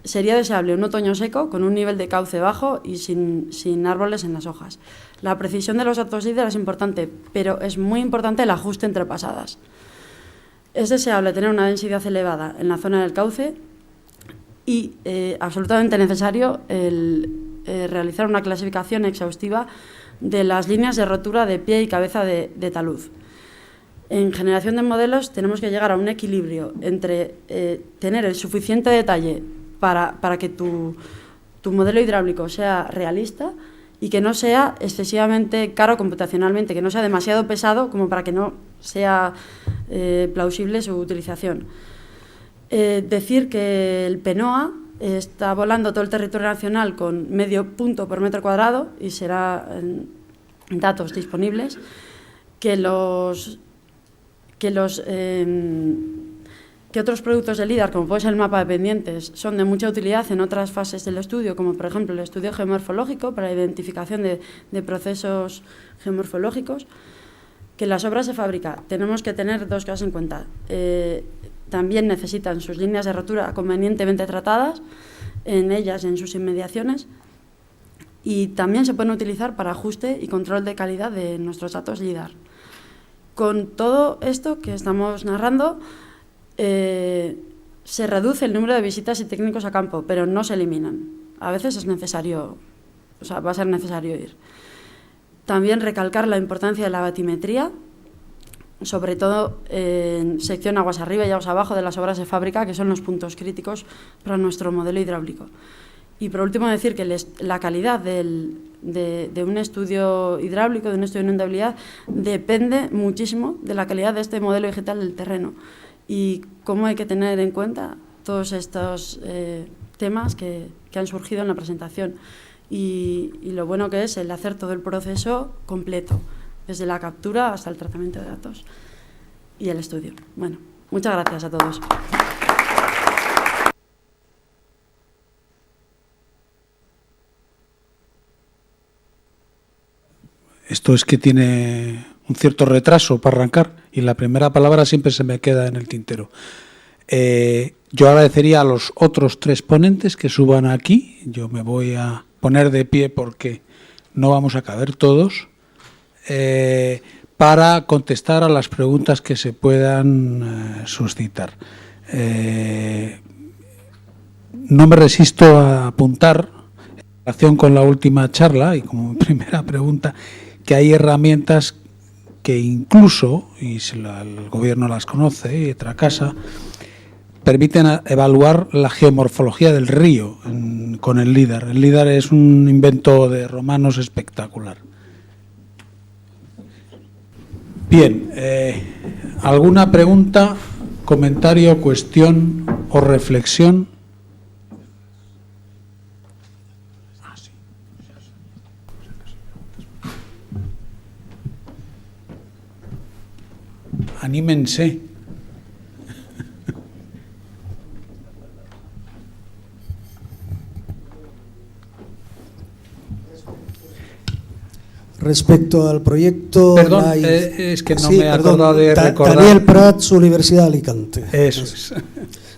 Sería deseable un otoño seco con un nivel de cauce bajo y sin árboles en las hojas. La precisión de los datos LIDAR es importante, pero es muy importante el ajuste entre pasadas. Es deseable tener una densidad elevada en la zona del cauce y absolutamente necesario realizar una clasificación exhaustiva de las líneas de rotura de pie y cabeza de talud. En generación de modelos tenemos que llegar a un equilibrio entre tener el suficiente detalle para que tu modelo hidráulico sea realista y que no sea excesivamente caro computacionalmente, que no sea demasiado pesado como para que no sea plausible su utilización. Decir que el PENOA está volando todo el territorio nacional con medio punto por metro cuadrado y será datos disponibles, que otros productos de LIDAR, como puede ser el mapa de pendientes, son de mucha utilidad en otras fases del estudio, como por ejemplo el estudio geomorfológico para la identificación de procesos geomorfológicos. Que las obras de fábrica tenemos que tener dos cosas en cuenta. También necesitan sus líneas de rotura convenientemente tratadas en ellas y en sus inmediaciones, y también se pueden utilizar para ajuste y control de calidad de nuestros datos LIDAR. Con todo esto que estamos narrando, se reduce el número de visitas y técnicos a campo, pero no se eliminan. A veces es necesario, va a ser necesario ir. También recalcar la importancia de la batimetría, sobre todo en sección aguas arriba y aguas abajo de las obras de fábrica, que son los puntos críticos para nuestro modelo hidráulico. Y por último decir que la calidad de un estudio hidráulico, de un estudio de inundabilidad, depende muchísimo de la calidad de este modelo digital del terreno. Y cómo hay que tener en cuenta todos estos temas que han surgido en la presentación. Y lo bueno que es el hacer todo el proceso completo, desde la captura hasta el tratamiento de datos y el estudio. Bueno, muchas gracias a todos. Esto es que tiene un cierto retraso para arrancar y la primera palabra siempre se me queda en el tintero. Yo agradecería a los otros tres ponentes que suban aquí. Yo me voy a poner de pie porque no vamos a caber todos, para contestar a las preguntas que se puedan suscitar. No me resisto a apuntar, en relación con la última charla y como primera pregunta, que hay herramientas que incluso, y si el gobierno las conoce y otra casa, permiten evaluar la geomorfología del río con el LIDAR. El LIDAR es un invento de romanos espectacular. Bien, ¿alguna pregunta, comentario, cuestión o reflexión? Anímense. Respecto al proyecto... Perdón, es que no me he acordado de recordar. Daniel Prats, Universidad de Alicante. Eso es.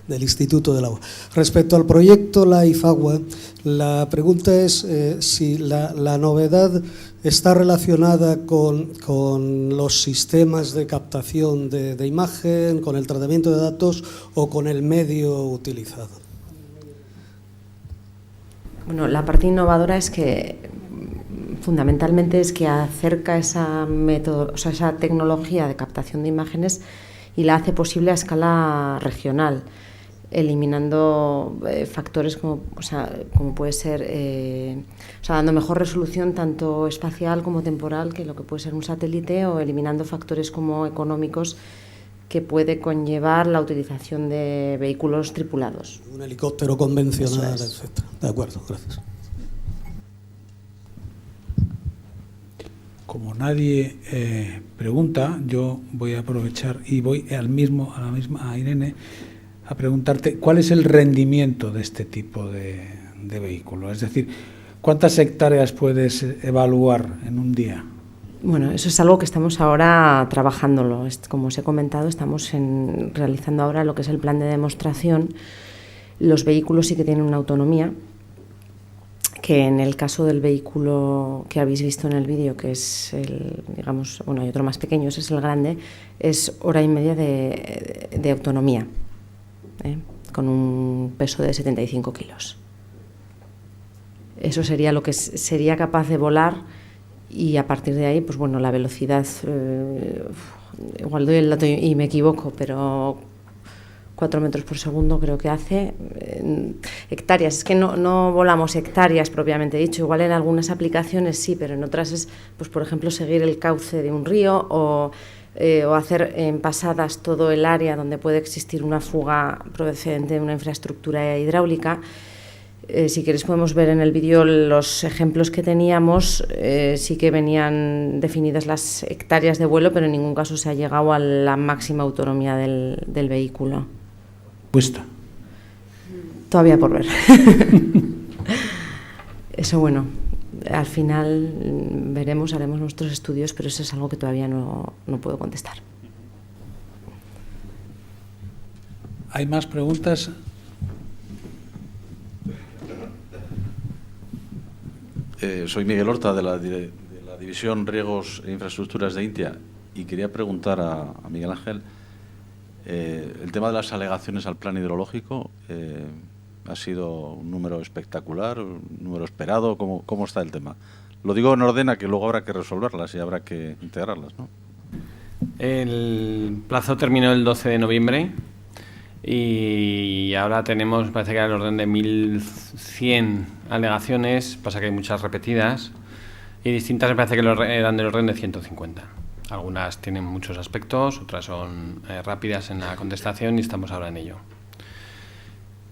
Del Instituto del Agua. Respecto al proyecto Life Agua, la pregunta es si la novedad ¿está relacionada con los sistemas de captación de imagen, con el tratamiento de datos o con el medio utilizado? Bueno, la parte innovadora es que fundamentalmente es que acerca esa esa tecnología de captación de imágenes y la hace posible a escala regional, eliminando factores como puede ser, dando mejor resolución tanto espacial como temporal que lo que puede ser un satélite, o eliminando factores como económicos que puede conllevar la utilización de vehículos tripulados. Un helicóptero convencional, etc. De acuerdo, gracias. Como nadie pregunta, yo voy a aprovechar y voy a Irene a preguntarte cuál es el rendimiento de este tipo de vehículo. Es decir, ¿cuántas hectáreas puedes evaluar en un día? Bueno, eso es algo que estamos ahora trabajándolo. Como os he comentado, estamos realizando ahora lo que es el plan de demostración. Los vehículos sí que tienen una autonomía, que en el caso del vehículo que habéis visto en el vídeo, que es hay otro más pequeño, ese es el grande, es 1 hora y media de autonomía, con un peso de 75 kilos. Eso sería lo que sería capaz de volar. Y a partir de ahí, pues bueno, la velocidad, igual doy el dato y me equivoco, pero 4 metros por segundo creo que hace. Hectáreas, es que no volamos hectáreas propiamente dicho, igual en algunas aplicaciones sí, pero en otras es, pues por ejemplo, seguir el cauce de un río o hacer en pasadas todo el área donde puede existir una fuga procedente de una infraestructura hidráulica. Si queréis podemos ver en el vídeo los ejemplos que teníamos, sí que venían definidas las hectáreas de vuelo, pero en ningún caso se ha llegado a la máxima autonomía del vehículo. ¿Puesta? Todavía por ver. Eso bueno, al final veremos, haremos nuestros estudios, pero eso es algo que todavía no puedo contestar. ¿Hay más preguntas? Soy Miguel Horta de la División Riegos e Infraestructuras de INTIA y quería preguntar a Miguel Ángel el tema de las alegaciones al plan hidrológico. ¿Ha sido un número espectacular, un número esperado? ¿Cómo está el tema? Lo digo en orden a que luego habrá que resolverlas y habrá que integrarlas, ¿no? El plazo terminó el 12 de noviembre y ahora tenemos, parece que era el orden de 1.100 alegaciones, pasa que hay muchas repetidas y distintas, me parece que eran del orden de 150. Algunas tienen muchos aspectos, otras son rápidas en la contestación y estamos ahora en ello.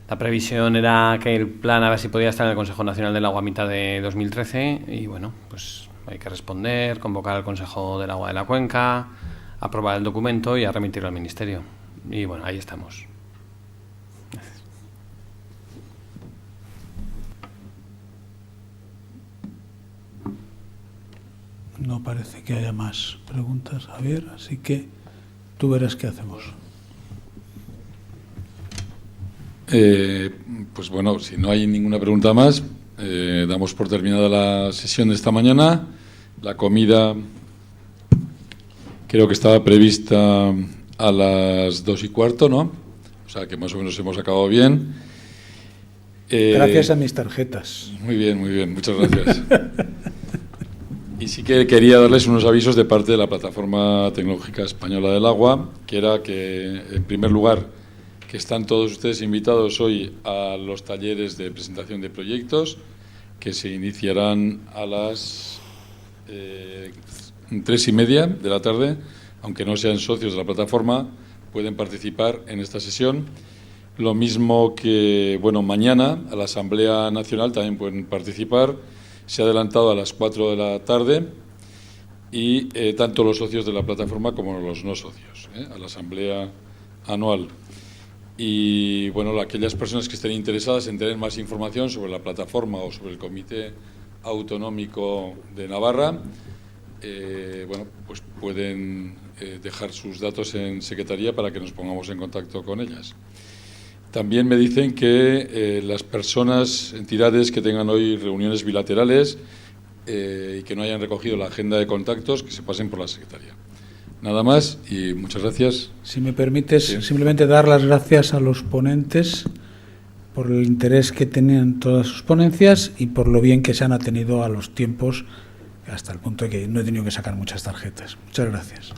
La previsión era que el plan a ver si podía estar en el Consejo Nacional del Agua a mitad de 2013 y bueno, pues hay que responder, convocar al Consejo del Agua de la Cuenca, aprobar el documento y a remitirlo al Ministerio. Y bueno, ahí estamos. Gracias. No parece que haya más preguntas, Javier, así que tú verás qué hacemos. Pues bueno, si no hay ninguna pregunta más, damos por terminada la sesión de esta mañana. La comida creo que estaba prevista a las 2:15, ¿no? O sea que más o menos hemos acabado bien. Gracias a mis tarjetas. Muy bien, muchas gracias. Y sí que quería darles unos avisos de parte de la Plataforma Tecnológica Española del Agua, que era que, en primer lugar, que están todos ustedes invitados hoy a los talleres de presentación de proyectos, que se iniciarán a las 3:30 de la tarde. Aunque no sean socios de la plataforma, pueden participar en esta sesión. Lo mismo que, bueno, mañana a la Asamblea Nacional también pueden participar. Se ha adelantado a las 4 de la tarde y tanto los socios de la plataforma como los no socios, a la Asamblea Anual. Y bueno, aquellas personas que estén interesadas en tener más información sobre la plataforma o sobre el Comité Autonómico de Navarra, bueno, pues pueden dejar sus datos en Secretaría para que nos pongamos en contacto con ellas. También me dicen que las personas, entidades que tengan hoy reuniones bilaterales, y que no hayan recogido la agenda de contactos, que se pasen por la secretaría. Nada más y muchas gracias. Si me permites, Sí. simplemente dar las gracias a los ponentes por el interés que tenían todas sus ponencias y por lo bien que se han atenido a los tiempos, hasta el punto de que no he tenido que sacar muchas tarjetas. Muchas gracias.